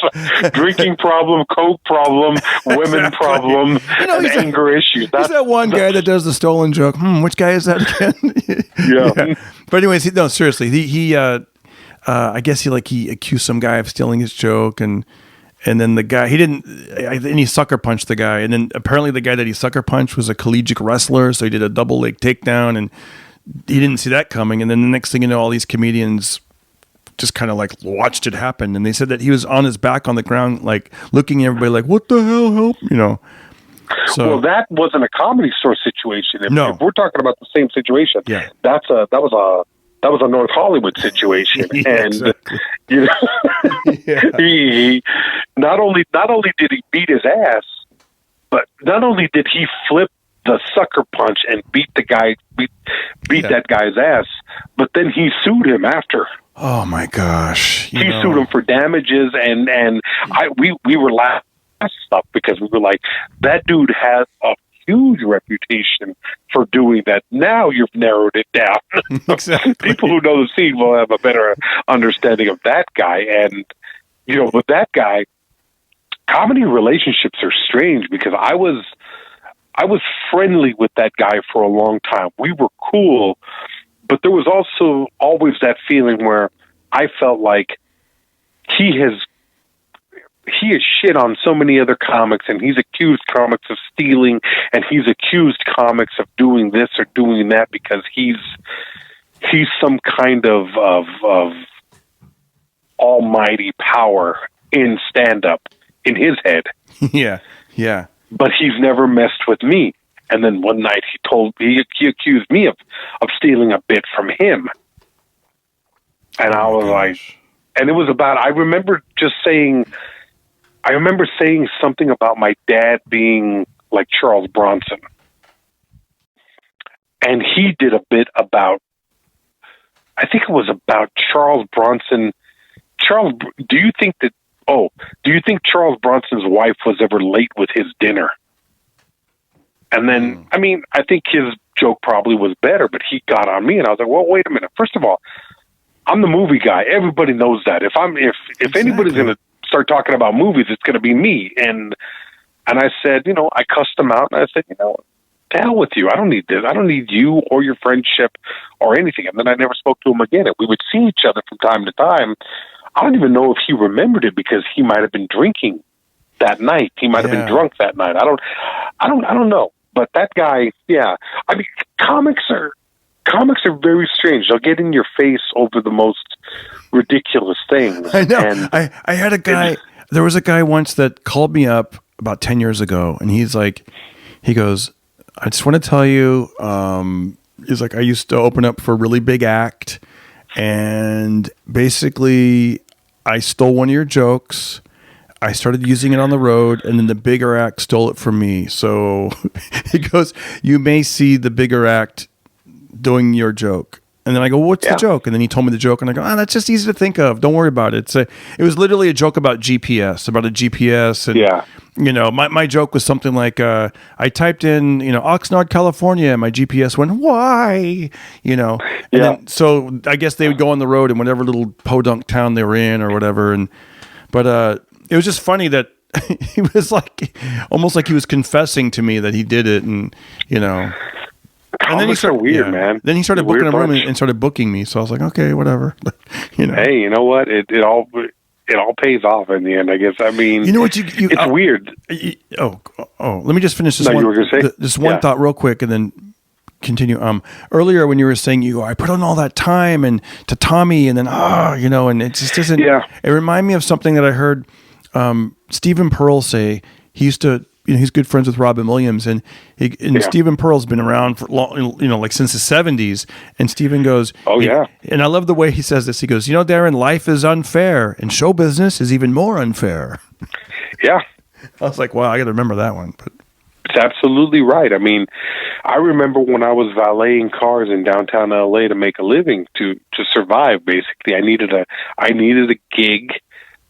Drinking problem, coke problem, women problem, and anger issues. He's that one guy that does the stolen joke. Which guy is that again? Yeah. But anyways, seriously, he I guess he accused some guy of stealing his joke, and then the guy and he sucker punched the guy, and then apparently the guy that he sucker punched was a collegiate wrestler, so he did a double leg takedown, and he didn't see that coming. And then the next thing you know, all these comedians just kind of watched it happen, and they said that he was on his back on the ground, looking at everybody like, "What the hell, help!" So, well, that wasn't a Comedy Store situation. If we're talking about the same situation, that was a North Hollywood situation, and exactly. He not only did he beat his ass, but not only did he flip the sucker punch and beat that guy's ass, but then he sued him after. Oh my gosh! He sued him for damages, and we were laughing stuff because we were like, that dude has a huge reputation for doing that. Now you've narrowed it down. Exactly. People who know the scene will have a better understanding of that guy. And, with that guy, comedy relationships are strange because I was friendly with that guy for a long time. We were cool, but there was also always that feeling where I felt like he has shit on so many other comics, and he's accused comics of stealing, and he's accused comics of doing this or doing that because he's some kind of almighty power in stand-up in his head. Yeah. But he's never messed with me. And then one night he accused me of stealing a bit from him. And I was like, and it was about, I remember saying something about my dad being like Charles Bronson. And he did a bit about, I think it was about Charles Bronson. Do you think Charles Bronson's wife was ever late with his dinner? And then, I think his joke probably was better, but he got on me, and I was like, well, wait a minute. First of all, I'm the movie guy. Everybody knows that. If anybody's going to start talking about movies, it's going to be me. And I said, I cussed him out, and I said, to hell with you. I don't need this. I don't need you or your friendship or anything. And then I never spoke to him again. And we would see each other from time to time. I don't even know if he remembered it because he might have been drinking that night. He might have been drunk that night. I don't know. But that guy, comics are very strange. They'll get in your face over the most ridiculous things. I know. And I had a guy. There was a guy once that called me up about 10 years ago, and he goes, I just want to tell you, he's like, I used to open up for a really big act, and basically I stole one of your jokes. I started using it on the road, and then the bigger act stole it from me. So he goes, you may see the bigger act doing your joke. And then I go, what's the joke? And then he told me the joke, and I go, that's just easy to think of. Don't worry about it. It was literally a joke about GPS, about a GPS. And, my joke was something like, I typed in, Oxnard, California, and my GPS went, why? And then, so I guess they would go on the road in whatever little podunk town they were in or whatever. But it was just funny that he was almost like he was confessing to me that he did it. And, and then he started weird, man. Then he started booking a room and started booking me. So I was like, okay, whatever. Hey, you know what? It all pays off in the end, I guess. I mean, you know what? It's weird. Let me just finish this one. You were gonna say? This one thought real quick, and then continue. Earlier when you were saying I put on all that time and to Tommy, and then and it just doesn't. Yeah. It reminded me of something that I heard Stephen Pearl say. He used to. He's good friends with Robin Williams, and Stephen Pearl's been around for long, since the 70s. And Stephen goes, "Oh yeah," and I love the way he says this. He goes, Darren, life is unfair, and show business is even more unfair. Yeah, I was like, wow, I got to remember that one. But it's absolutely right. I mean, I remember when I was valeting cars in downtown LA to make a living to survive. Basically, I needed a gig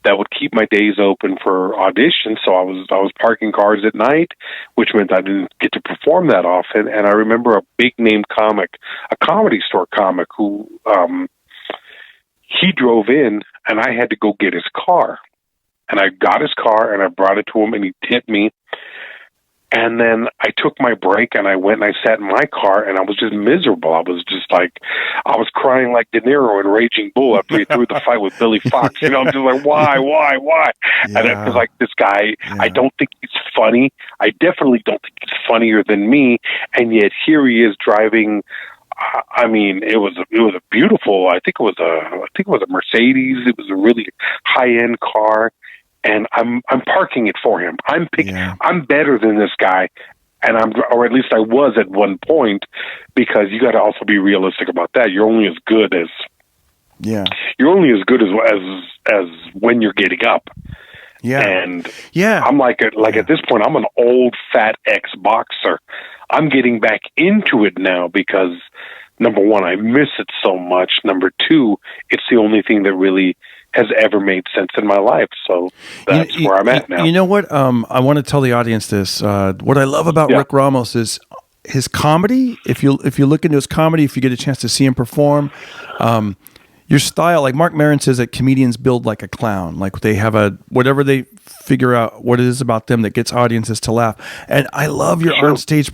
that would keep my days open for auditions. So I was parking cars at night, which meant I didn't get to perform that often. And I remember a big name comic, a Comedy Store comic, who he drove in, and I had to go get his car. And I got his car, and I brought it to him, and he tipped me. And then I took my break, and I went and I sat in my car, and I was just miserable. I was just I was crying like De Niro in Raging Bull after he threw the fight with Billy Fox. I'm just like, why? Yeah. And it was like, this guy, I don't think he's funny. I definitely don't think he's funnier than me. And yet here he is driving. I mean, it was a beautiful. I think it was a Mercedes. It was a really high-end car. And I'm parking it for him. I'm better than this guy, and or at least I was at one point, because you got to also be realistic about that. You're only as good as when you're getting up. Yeah, and I'm at this point, I'm an old fat ex-boxer. I'm getting back into it now because, number one, I miss it so much. Number two, it's the only thing that really has ever made sense in my life. So that's where I'm at now. You know what? I want to tell the audience this. What I love about Rick Ramos is his comedy. If you look into his comedy, if you get a chance to see him perform, your style, like Mark Maron says that comedians build like a clown. Like they have whatever they figure out what it is about them that gets audiences to laugh. And I love your onstage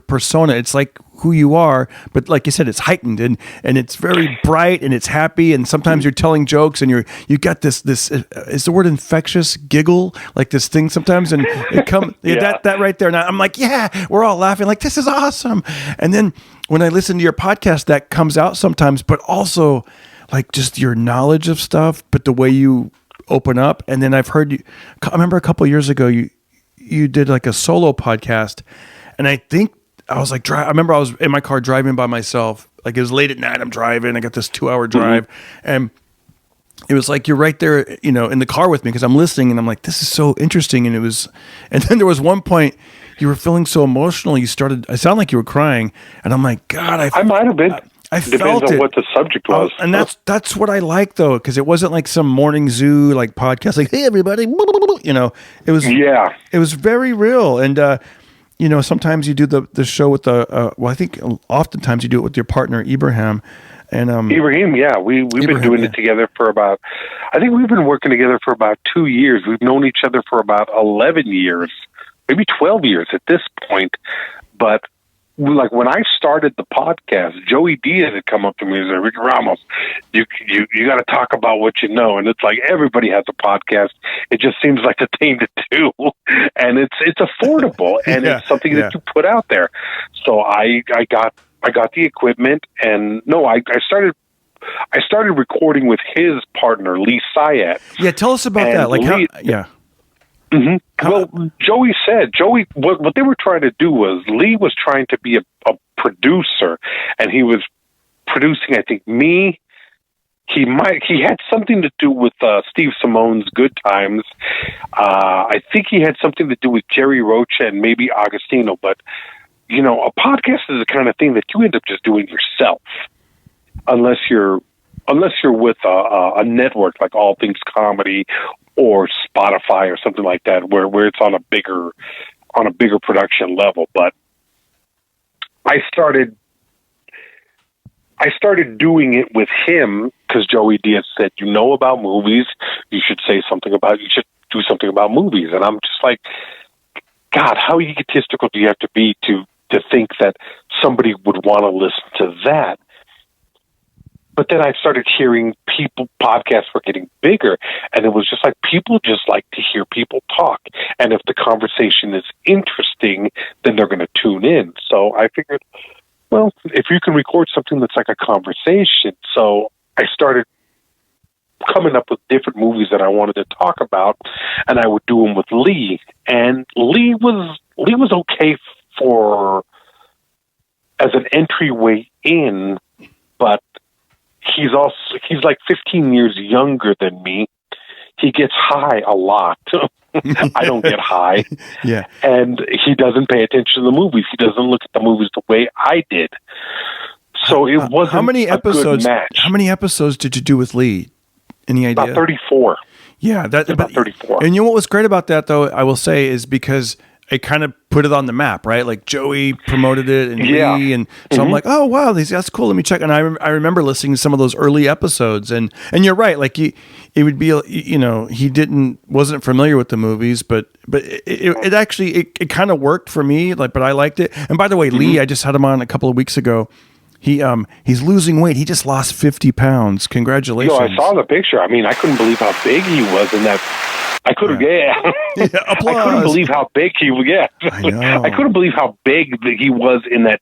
persona. It's like who you are, but like you said, it's heightened and it's very bright and it's happy. And sometimes you're telling jokes and you got this is the word infectious giggle, like this thing sometimes, and it that right there. And I'm like, yeah, we're all laughing like this is awesome. And then when I listen to your podcast, that comes out sometimes, but also like just your knowledge of stuff, but the way you open up. And then I've heard you. I remember a couple of years ago you did like a solo podcast, and I think. I was like, I remember I was in my car driving by myself. Like it was late at night. I'm driving. I got this 2-hour drive, and it was like you're right there, in the car with me because I'm listening, and I'm like, this is so interesting. And then there was one point you were feeling so emotional. I sound like you were crying, and I'm like, God, I might have been. I felt Depends on what the subject was, and that's what I like though, because it wasn't like some morning zoo like podcast, like hey everybody, It was it was very real, and. Sometimes you do the show with I think oftentimes you do it with your partner, Ibrahim. And Ibrahim, we've been doing it together for I think we've been working together for about 2 years. We've known each other for about 11 years, maybe 12 years at this point. But like when I started the podcast, Joey Diaz had come up to me and said, Rick Ramos, you got to talk about what you know. And it's like everybody has a podcast. It just seems like the thing to do. And it's affordable and it's something that you put out there. So I got the equipment, and I started recording with his partner, Lee Syed. Yeah, tell us about that. Like Lee, Mm-hmm. Well, Joey, what they were trying to do was Lee was trying to be a producer, and he was producing, I think, me. He had something to do with Steve Simone's Good Times. I think he had something to do with Jerry Rocha and maybe Agostino. But, a podcast is the kind of thing that you end up just doing yourself. unless you're with a network like All Things Comedy or Spotify or something like that, where it's on a bigger production level. But I started doing it with him because Joey Diaz said, "You know about movies, you should do something about movies." And I'm just like, God, how egotistical do you have to be to think that somebody would want to listen to that? But then I started hearing podcasts were getting bigger, and it was just like people just like to hear people talk. And if the conversation is interesting, then they're going to tune in. So I figured, well, if you can record something that's like a conversation. So I started coming up with different movies that I wanted to talk about, and I would do them with Lee. And Lee was okay as an entryway in, but he's like 15 years younger than me. He gets high a lot. I don't get high. Yeah. And he doesn't pay attention to the movies. He doesn't look at the movies the way I did. So it wasn't how many episodes, a good match. How many episodes did you do with Lee? Any idea? About 34. Yeah. About 34. And you know what was great about that, though, I will say, is because it kind of put it on the map, right? Like Joey promoted it and Lee, and so I'm like, oh wow, that's cool. Let me check. And I remember listening to some of those early episodes, and you're right. Like it would be, he wasn't familiar with the movies, but it actually kind of worked for me. Like, but I liked it. And by the way, Lee, I just had him on a couple of weeks ago. He's losing weight. He just lost 50 pounds. Congratulations. I saw the picture. I mean, I couldn't believe how big he was in that. I couldn't believe how big he was. Yeah. I know. I couldn't believe how big he was in that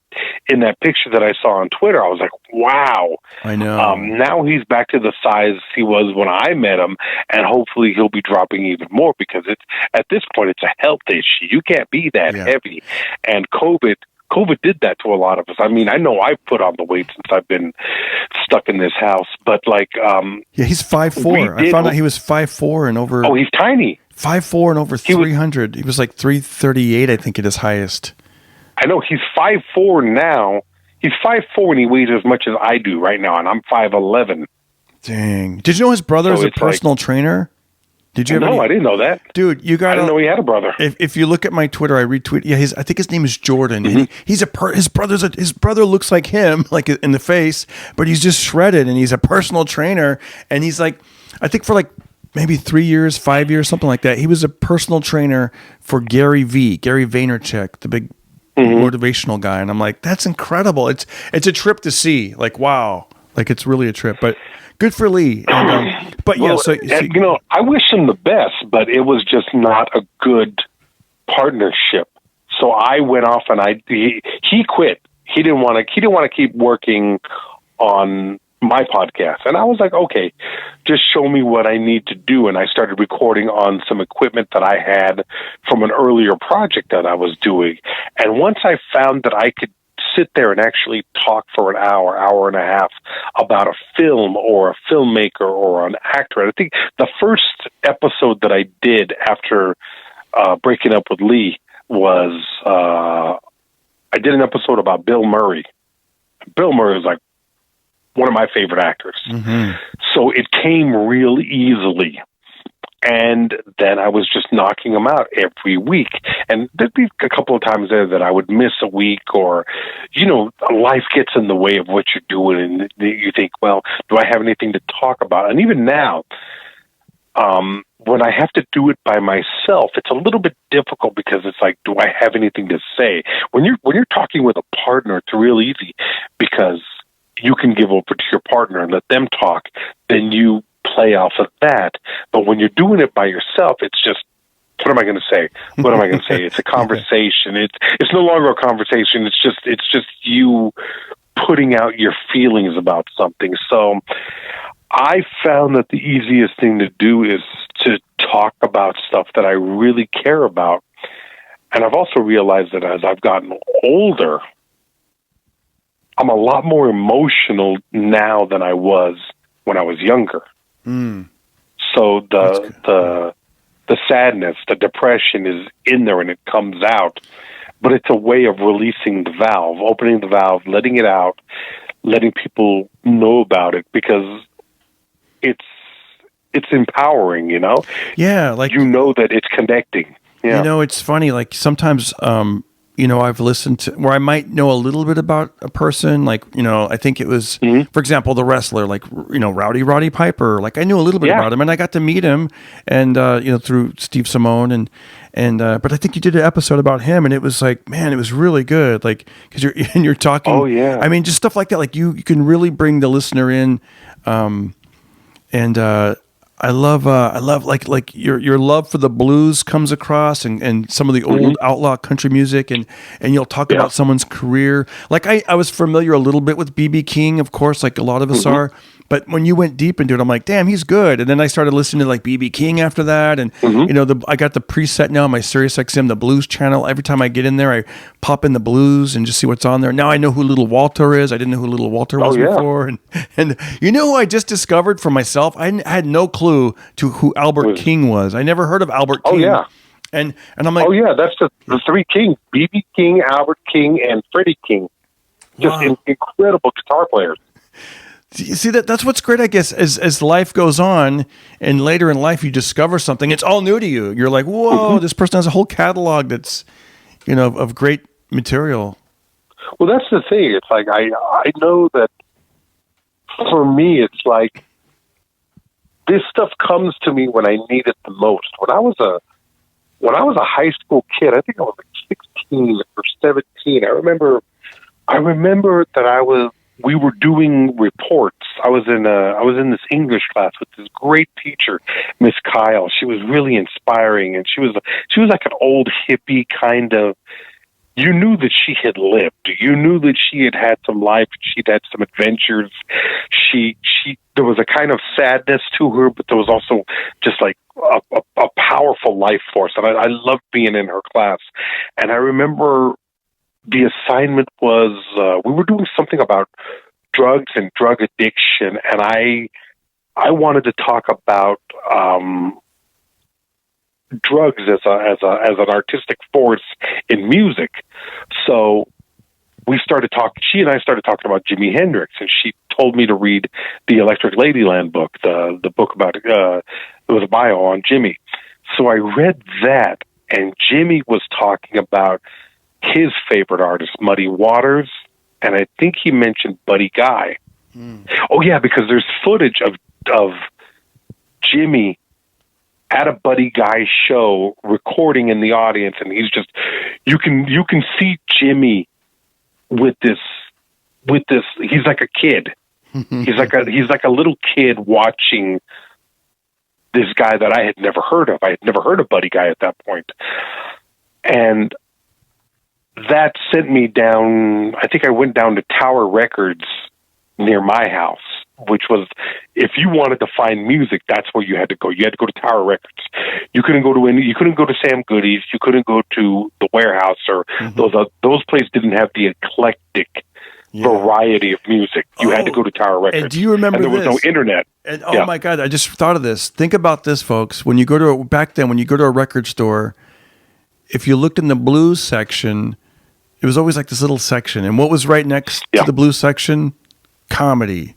picture that I saw on Twitter. I was like, wow. I know. Now he's back to the size he was when I met him, and hopefully he'll be dropping even more, because at this point it's a health issue. You can't be that heavy, and COVID did that to a lot of us. I mean, I know I've put on the weight since I've been stuck in this house, but he's 5'4". I found out he was 5'4" and over. Oh, he's tiny. 5'4" and over 300. He was like 338, I think, at his highest. I know he's 5'4" now. He's 5'4" and he weighs as much as I do right now, and I'm 5'11". Dang! Did you know his brother is a personal trainer? Did you? No, I didn't know that, dude. I didn't know he had a brother. If you look at my Twitter, I retweet. Yeah, I think his name is Jordan. And his brother looks like him, like in the face, but he's just shredded, and he's a personal trainer. And he's like, I think for like maybe 3 years, 5 years, something like that. He was a personal trainer for Gary Vaynerchuk, the big motivational guy. And I'm like, that's incredible. It's a trip to see. Like, wow, like it's really a trip. But good for Lee. And, but well, I wish him the best, but it was just not a good partnership. So I went off and he quit. He didn't want to keep working on my podcast. And I was like, okay, just show me what I need to do. And I started recording on some equipment that I had from an earlier project that I was doing. And once I found that I could sit there and actually talk for an hour and a half about a film or a filmmaker or an actor. And I think the first episode that I did after breaking up with Lee was I did an episode about Bill Murray. Bill Murray is like one of my favorite actors. So it came real easily. And then I was just knocking them out every week. And there'd be a couple of times there that I would miss a week, or, life gets in the way of what you're doing. And you think, well, do I have anything to talk about? And even now, when I have to do it by myself, it's a little bit difficult, because it's like, do I have anything to say? When you're talking with a partner, it's real easy, because you can give over to your partner and let them talk. Then you play off of that. But when you're doing it by yourself, it's just, what am I going to say? What am I going to say? It's a conversation. It's no longer a conversation. It's just you putting out your feelings about something. So I found that the easiest thing to do is to talk about stuff that I really care about. And I've also realized that as I've gotten older, I'm a lot more emotional now than I was when I was younger. So the sadness, the depression is in there and it comes out, but it's a way of releasing the valve, opening the valve, letting it out, letting people know about it, because it's empowering, you know? Yeah, like you know that it's connecting. Yeah. You know, it's funny, like sometimes I've listened to where I might know a little bit about a person, like, I think it was, for example, the wrestler, like, Roddy Piper. Like, I knew a little bit about him, and I got to meet him, and through Steve Simone, and but I think you did an episode about him, and it was like, man, it was really good, like, because you're talking. Oh yeah. I mean, just stuff like that, like you can really bring the listener in, and I love like your love for the blues comes across, and some of the old outlaw country music, and you'll talk about someone's career. Like I was familiar a little bit with B.B. King, of course, like a lot of us are. But when you went deep into it, I'm like, damn, he's good. And then I started listening to like B.B. King after that, and I got the preset now on my SiriusXM, the blues channel. Every time I get in there, I pop in the blues and just see what's on there. Now I know who Little Walter is. I didn't know who Little Walter was before, and you know who I just discovered for myself? I had no clue to who Albert King was. I never heard of Albert King. Oh yeah. And I'm like, oh yeah, that's the three Kings: B.B. King, Albert King, and Freddie King. Just incredible guitar players. You see, that's what's great, I guess, as life goes on, and later in life you discover something. It's all new to you. You're like, whoa, this person has a whole catalog that's, of great material. Well, that's the thing. It's like I know that for me, it's like this stuff comes to me when I need it the most. When I was a high school kid, I think I was like 16 or 17. I remember that we were doing reports. I was in this English class with this great teacher, Miss Kyle. She was really inspiring, and she was like an old hippie kind of. You knew that she had lived. You knew that she had had some life. She'd had some adventures. There was a kind of sadness to her, but there was also just like a powerful life force. And I loved being in her class. And I remember the assignment was, we were doing something about drugs and drug addiction. And I wanted to talk about, drugs as an artistic force in music. So she and I started talking about Jimi Hendrix, and she told me to read the Electric Ladyland book, the book about, it was a bio on Jimmy. So I read that, and Jimmy was talking about his favorite artist, Muddy Waters, and I think he mentioned Buddy Guy. Oh yeah, because there's footage of Jimmy at a Buddy Guy show recording in the audience, and he's just, you can see Jimmy with this, he's like a kid. he's like a little kid watching this guy that I had never heard of. I had never heard of Buddy Guy at that point. And that sent me down, I think I went down to Tower Records near my house, which was, if you wanted to find music, that's where you had to go. You had to go to Tower Records. You couldn't go to Sam Goody's. You couldn't go to the Warehouse, or those places didn't have the eclectic variety of music. You had to go to Tower Records. And do you remember there was no internet. And oh my God, I just thought of this. Think about this, folks. When you go to a record store, if you looked in the blues section, it was always like this little section. And what was right next to the blues section? Comedy.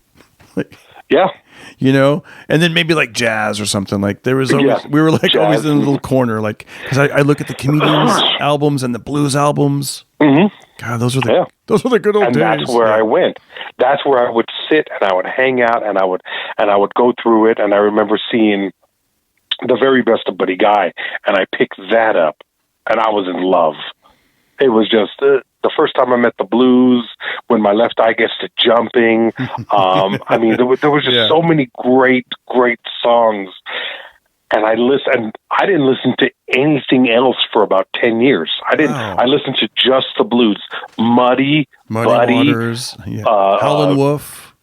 And then maybe like jazz or something. Like there was always, we were like jazz, always in a little corner, like, because I look at the comedians albums and the blues albums. God, those were the good old days. And that's where I went. That's where I would sit and I would hang out and I would go through it. And I remember seeing the very best of Buddy Guy, and I picked that up, and I was in love. It was just the first time I met the blues, when my left eye gets to jumping. I mean, there was just so many great songs. And I didn't listen to anything else for about 10 years. I listened to just the blues. Muddy Buddy, Waters, Howlin' Wolf.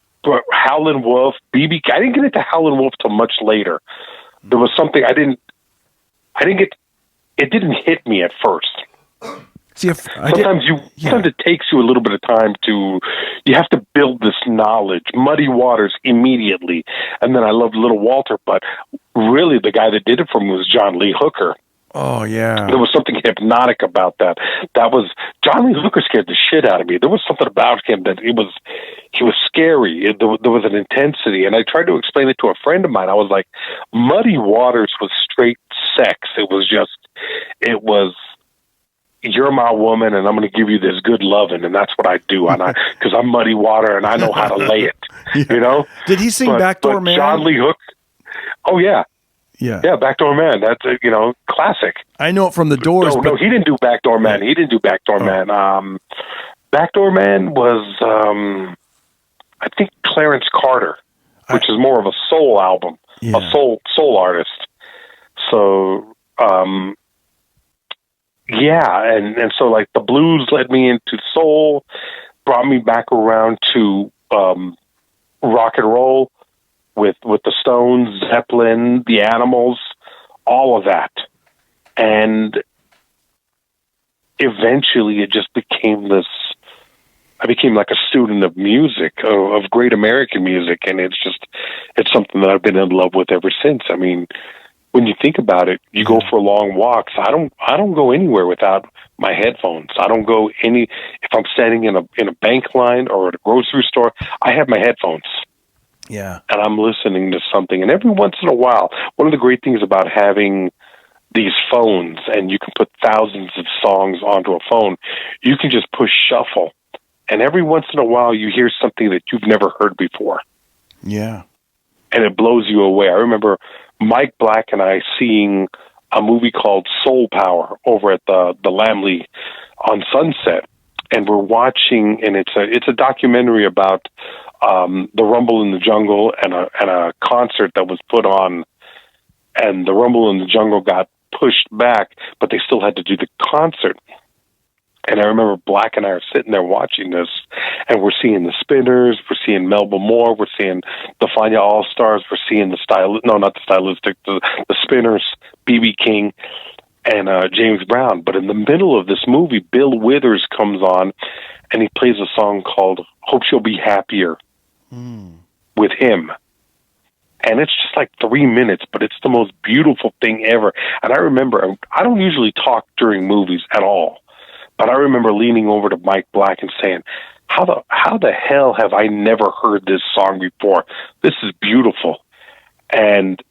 Howlin' Wolf, BB. I didn't get into Howlin' Wolf till much later. There was something it didn't hit me at first. See, sometimes it takes you a little bit of time you have to build this knowledge. Muddy Waters immediately. And then I loved Little Walter, but really the guy that did it for me was John Lee Hooker. Oh yeah. There was something hypnotic about that. John Lee Hooker scared the shit out of me. There was something about him that he was scary. There was an intensity, and I tried to explain it to a friend of mine. I was like, Muddy Waters was straight sex. It was you're my woman, and I'm going to give you this good loving, and that's what I do. And because I'm Muddy Water, and I know how to lay it. You know? Did he sing Backdoor Man? John Lee Hook. Oh yeah. Yeah, Backdoor Man. That's classic. I know it from the Doors. No, he didn't do Backdoor Man. He didn't do Backdoor Man. Backdoor Man was, I think, Clarence Carter, which is more of a soul album, a soul artist. So, and so like the blues led me into soul, brought me back around to rock and roll. With the Stones, Zeppelin, the Animals, all of that. And eventually it just became I became like a student of music, of great American music. And it's something that I've been in love with ever since. I mean, when you think about it, you go for long walks. I don't go anywhere without my headphones. I don't go if I'm standing in a bank line or at a grocery store, I have my headphones. Yeah. And I'm listening to something. And every once in a while, one of the great things about having these phones, and you can put thousands of songs onto a phone, you can just push shuffle. And every once in a while, you hear something that you've never heard before. Yeah. And it blows you away. I remember Mike Black and I seeing a movie called Soul Power over at the Lamley on Sunset. And we're watching, and it's a documentary about the Rumble in the Jungle and a concert that was put on, and the Rumble in the Jungle got pushed back, but they still had to do the concert. And I remember Black and I are sitting there watching this, and we're seeing the Spinners, we're seeing Melba Moore, we're seeing the Fania All-Stars, we're seeing the Spinners, B.B. King, and James Brown. But in the middle of this movie, Bill Withers comes on, and he plays a song called Hope She'll Be Happier with him. And it's just like 3 minutes, but it's the most beautiful thing ever. And I remember, I don't usually talk during movies at all, but I remember leaning over to Mike Black and saying, how the hell have I never heard this song before? This is beautiful. And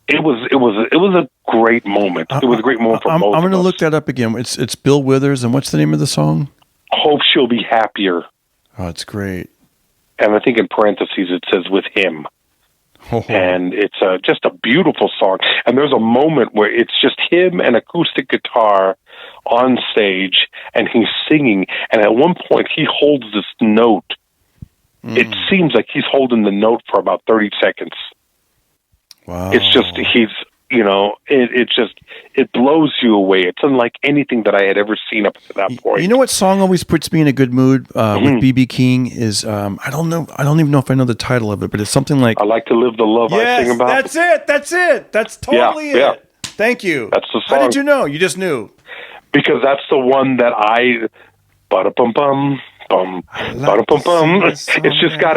it was a great moment. It was a great moment for both of us. I'm going to look that up again. It's Bill Withers, and what's the name of the song? Hope She'll Be Happier. Oh, it's great. And I think in parentheses it says with him. Oh. And it's just a beautiful song. And there's a moment where it's just him and acoustic guitar on stage, and he's singing. And at one point, he holds this note. It seems like he's holding the note for about 30 seconds. Wow. It's just, it blows you away. It's unlike anything that I had ever seen up to that point. You know what song always puts me in a good mood with B.B. King is, I don't even know if I know the title of it, but it's something like, I Like to Live the Love I Sing About. That's it. That's totally it. Thank you. That's the song. How did you know? You just knew. Because that's the one that ba-da-bum-bum, bum, ba-da-bum-bum. It's just got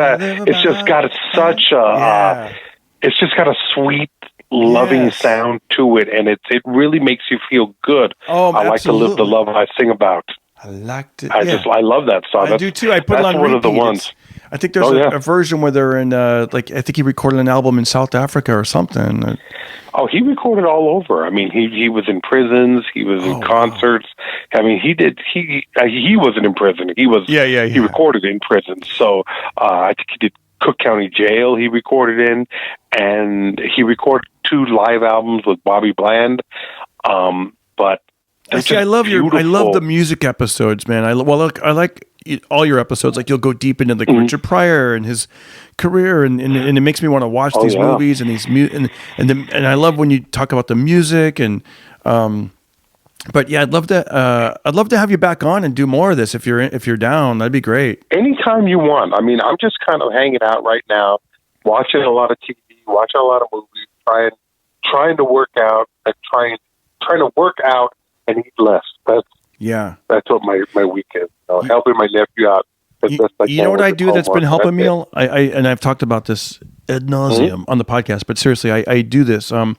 a sweet, loving sound to it, and it really makes you feel good. Oh, I like to live the love I sing about. I liked it. I love that song. I do too. I put it on one repeat. of the ones. I think there's a version where they're in, I think he recorded an album in South Africa or something. Oh, he recorded all over. I mean, he was in prisons. He was in concerts. Wow. I mean, he wasn't in prison. He was. Yeah. He recorded in prison. So I think he did Cook County Jail. He recorded in, and he recorded 2 live albums with Bobby Bland. But I love the music episodes, man. I like all your episodes. Like, you'll go deep into Richard Pryor and his career, and it makes me want to watch these movies and these and I love when you talk about the music and. But yeah, I'd love to have you back on and do more of this if you're down. That'd be great. Anytime you want. I mean, I'm just kind of hanging out right now, watching a lot of TV, watching a lot of movies, trying to work out, and trying to work out and eat less. That's what my week is. Helping my nephew out. You know what I do that's been helping me? And I've talked about this ad nauseum on the podcast, but seriously, I do this. I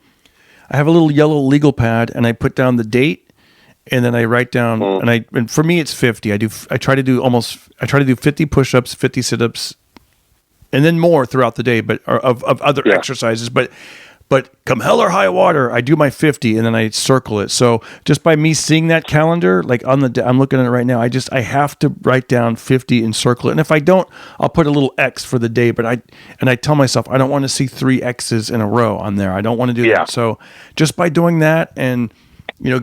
have a little yellow legal pad, and I put down the date, and then I write down, and for me it's 50. I try to do 50 push-ups, 50 sit-ups, and then more throughout the day, but of other exercises. But come hell or high water, I do my 50 and then I circle it. So just by me seeing that calendar, like I'm looking at it right now, I have to write down 50 and circle it. And if I don't, I'll put a little X for the day. But I tell myself I don't want to see 3 X's in a row on there. I don't want to do that. So just by doing that and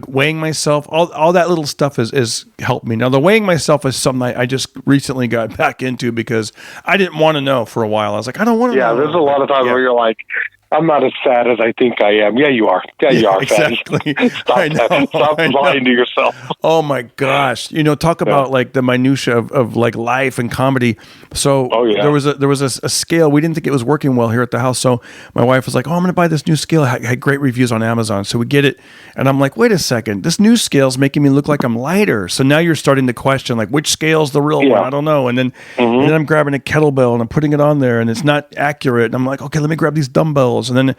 weighing myself, all that little stuff is helped me. Now the weighing myself is something I just recently got back into because I didn't want to know for a while. I was like, I don't want to know. Yeah, there's a lot of times where you're like, I'm not as fat as I think I am. Yeah, you are. Yeah, you are exactly. Fat. Stop lying to yourself. Oh my gosh! Talk about like the minutia of like life and comedy. So there was a scale. We didn't think it was working well here at the house. So my wife was like, "Oh, I'm going to buy this new scale." It had great reviews on Amazon. So we get it, and I'm like, "Wait a second, this new scale's making me look like I'm lighter." So now you're starting to question like which scale's the real one. I don't know. And then I'm grabbing a kettlebell and I'm putting it on there, and it's not accurate. And I'm like, "Okay, let me grab these dumbbells." And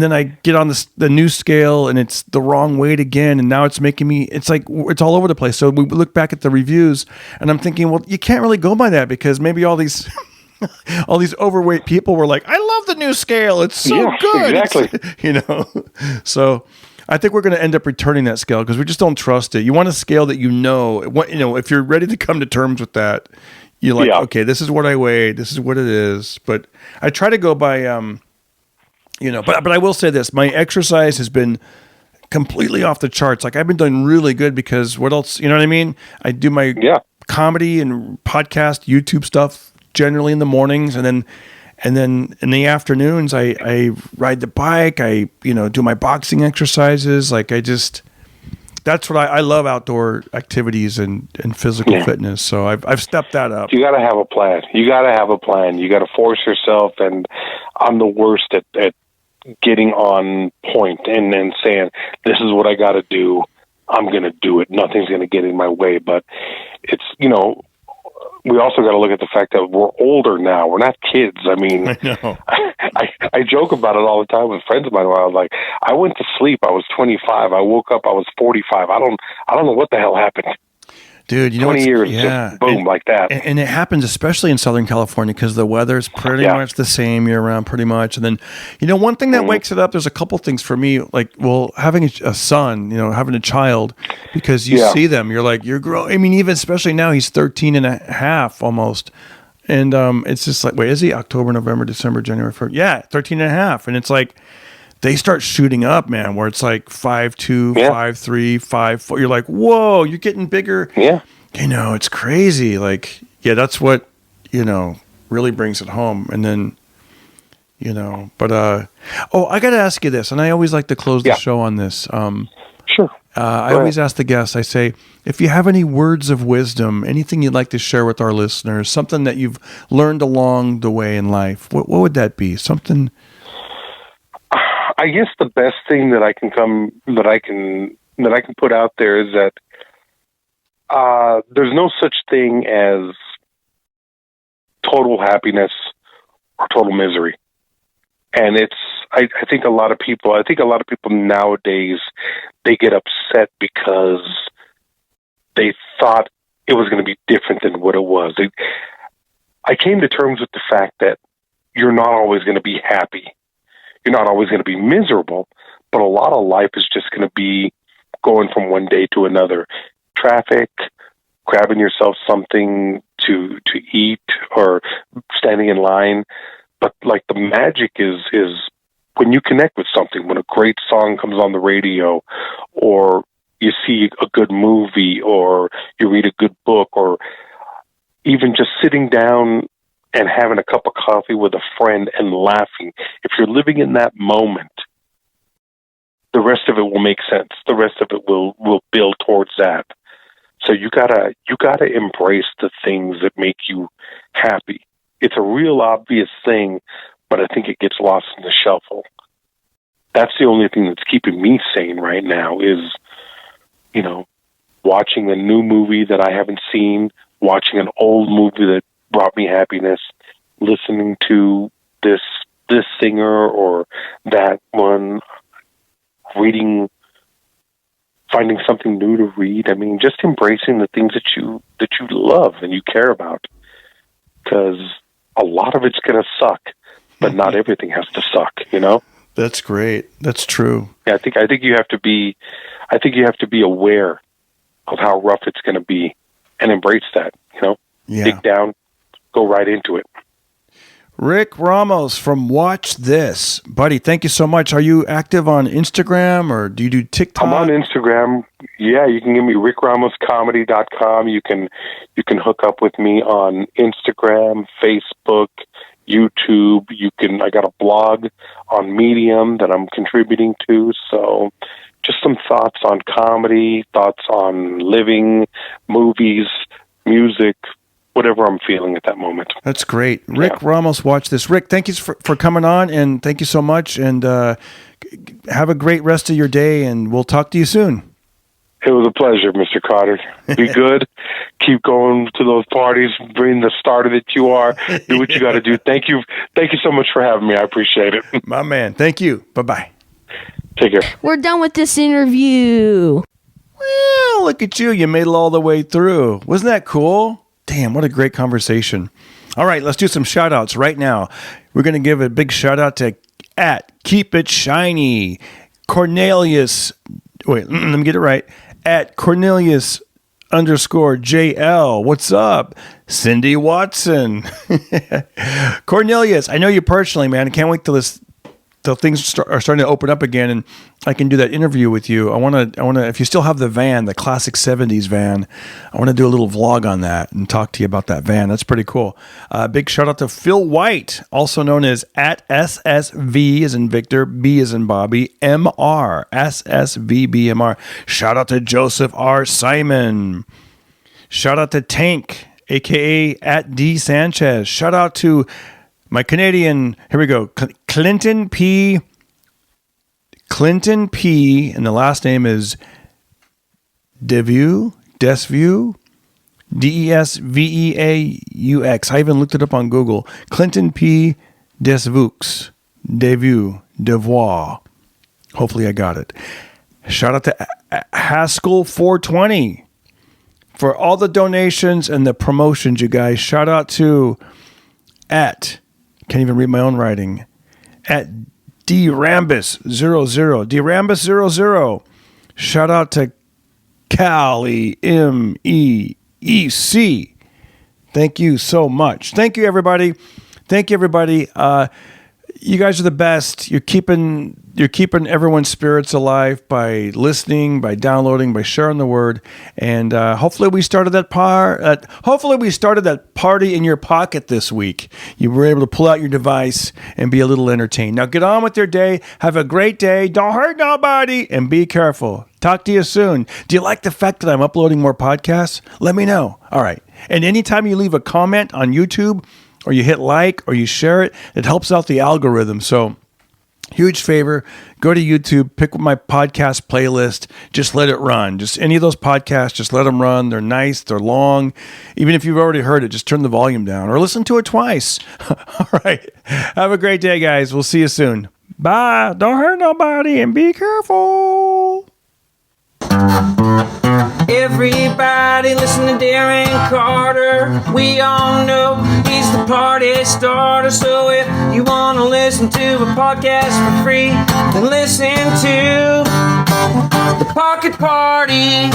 then I get on the new scale and it's the wrong weight again. And now it's making me, it's like, it's all over the place. So we look back at the reviews and I'm thinking, well, you can't really go by that because maybe all these overweight people were like, I love the new scale. It's so good. Exactly. So I think we're going to end up returning that scale because we just don't trust it. You want a scale that if you're ready to come to terms with that, you're like, okay, this is what I weigh. This is what it is. But I try to go by, but I will say this, my exercise has been completely off the charts. Like I've been doing really good because what else, you know what I mean? I do my comedy and podcast, YouTube stuff generally in the mornings. And then in the afternoons, I ride the bike. I, do my boxing exercises. Like that's what I love outdoor activities and physical fitness. So I've stepped that up. You got to have a plan. You got to force yourself. And I'm the worst at getting on point and saying, this is what I got to do. I'm going to do it. Nothing's going to get in my way. But it's, we also got to look at the fact that we're older now. We're not kids. I mean, I know. I joke about it all the time with friends of mine. Where I was like, I went to sleep. I was 25. I woke up. I was 45. I don't know what the hell happened. Dude, 20 years, just boom, like that. And it happens especially in Southern California because the weather's pretty much the same year round, pretty much. And then, one thing that wakes it up, there's a couple things for me, like, having a son, having a child, because you see them, you're like, you're growing. I mean, even especially now, he's 13 and a half almost. And it's just like, wait, is he October, November, December, January, February? Yeah, 13 and a half. And it's like, they start shooting up, man, where it's like 5'2", 5'3", 5'4". You're like, whoa, you're getting bigger. Yeah. It's crazy. Like, that's what, really brings it home. And then, but, I got to ask you this, and I always like to close the show on this. Sure. I always ask the guests, I say, if you have any words of wisdom, anything you'd like to share with our listeners, something that you've learned along the way in life, what would that be? Something... I guess the best thing that I can put out there is that there's no such thing as total happiness or total misery. And I think a lot of people nowadays, they get upset because they thought it was going to be different than what it was. I came to terms with the fact that you're not always going to be happy. You're not always going to be miserable, but a lot of life is just going to be going from one day to another. Traffic, grabbing yourself something to eat, or standing in line. But like the magic is when you connect with something, when a great song comes on the radio, or you see a good movie, or you read a good book, or even just sitting down and having a cup of coffee with a friend and laughing. If you're living in that moment, the rest of it will make sense. The rest of it will build towards that. So you gotta embrace the things that make you happy. It's a real obvious thing, but I think it gets lost in the shuffle. That's the only thing that's keeping me sane right now is, watching a new movie that I haven't seen, watching an old movie that brought me happiness, listening to this singer or that one, reading, finding something new to read. I mean, just embracing the things that you love and you care about. Because a lot of it's going to suck, but not everything has to suck, you know? That's great. That's true. Yeah, I think you have to be aware of how rough it's going to be and embrace that, you know? Yeah. Dig down, go right into it. Rick Ramos from Watch This. Buddy, thank you so much. Are you active on Instagram or do you do TikTok? I'm on Instagram. Yeah, you can give me rickramoscomedy.com. You can hook up with me on Instagram, Facebook, YouTube. I got a blog on Medium that I'm contributing to. So just some thoughts on comedy, thoughts on living, movies, music, whatever I'm feeling at that moment. That's great. Rick Ramos, Watch This. Rick, thank you for coming on, and thank you so much, and have a great rest of your day, and we'll talk to you soon. It was a pleasure, Mr. Carter. Be good. Keep going to those parties. Bring the starter that you are. Do what you got to do. Thank you. Thank you so much for having me. I appreciate it. My man. Thank you. Bye-bye. Take care. We're done with this interview. Well, look at you. You made it all the way through. Wasn't that cool? Damn, what a great conversation. All right, let's do some shout-outs right now. We're going to give a big shout-out to @KeepItShiny, Cornelius, wait, let me get it right, @Cornelius_JL. What's up? Cindy Watson. Cornelius, I know you personally, man. I can't wait till things are starting to open up again, and I can do that interview with you. I want to. If you still have the van, the classic '70s van, I want to do a little vlog on that and talk to you about that van. That's pretty cool. Big shout out to Phil White, also known as @SSV as in Victor, B as in Bobby, MR, SSVBMR. Shout out to Joseph R. Simon. Shout out to Tank, aka @D Sanchez. Shout out to my Canadian, here we go, Clinton P, and the last name is Desvaux, Desveaux. I even looked it up on Google. Clinton P. Desvaux. Hopefully I got it. Shout out to Haskell 420 for all the donations and the promotions, you guys. Shout out to can't even read my own writing. @DRambus00. DRambus00. Shout out to Callie MEEC. Thank you so much. Thank you, everybody. You guys are the best. You're keeping everyone's spirits alive by listening, by downloading, by sharing the word, and hopefully we started that party in your pocket this week. You were able to pull out your device and be a little entertained. Now get on with your day. Have a great day. Don't hurt nobody, and be careful. Talk to you soon. Do you like the fact that I'm uploading more podcasts? Let me know. All right. And anytime you leave a comment on YouTube, or you hit like, or you share it, it helps out the algorithm. So, huge favor, go to YouTube, pick my podcast playlist, just let it run. Just any of those podcasts, just let them run. They're nice, they're long. Even if you've already heard it, just turn the volume down or listen to it twice. All right. Have a great day, guys. We'll see you soon. Bye. Don't hurt nobody and be careful. Everybody listen to Darren Carter. We all know he's the party starter. So if you want to listen to a podcast for free, then listen to The Pocket Party.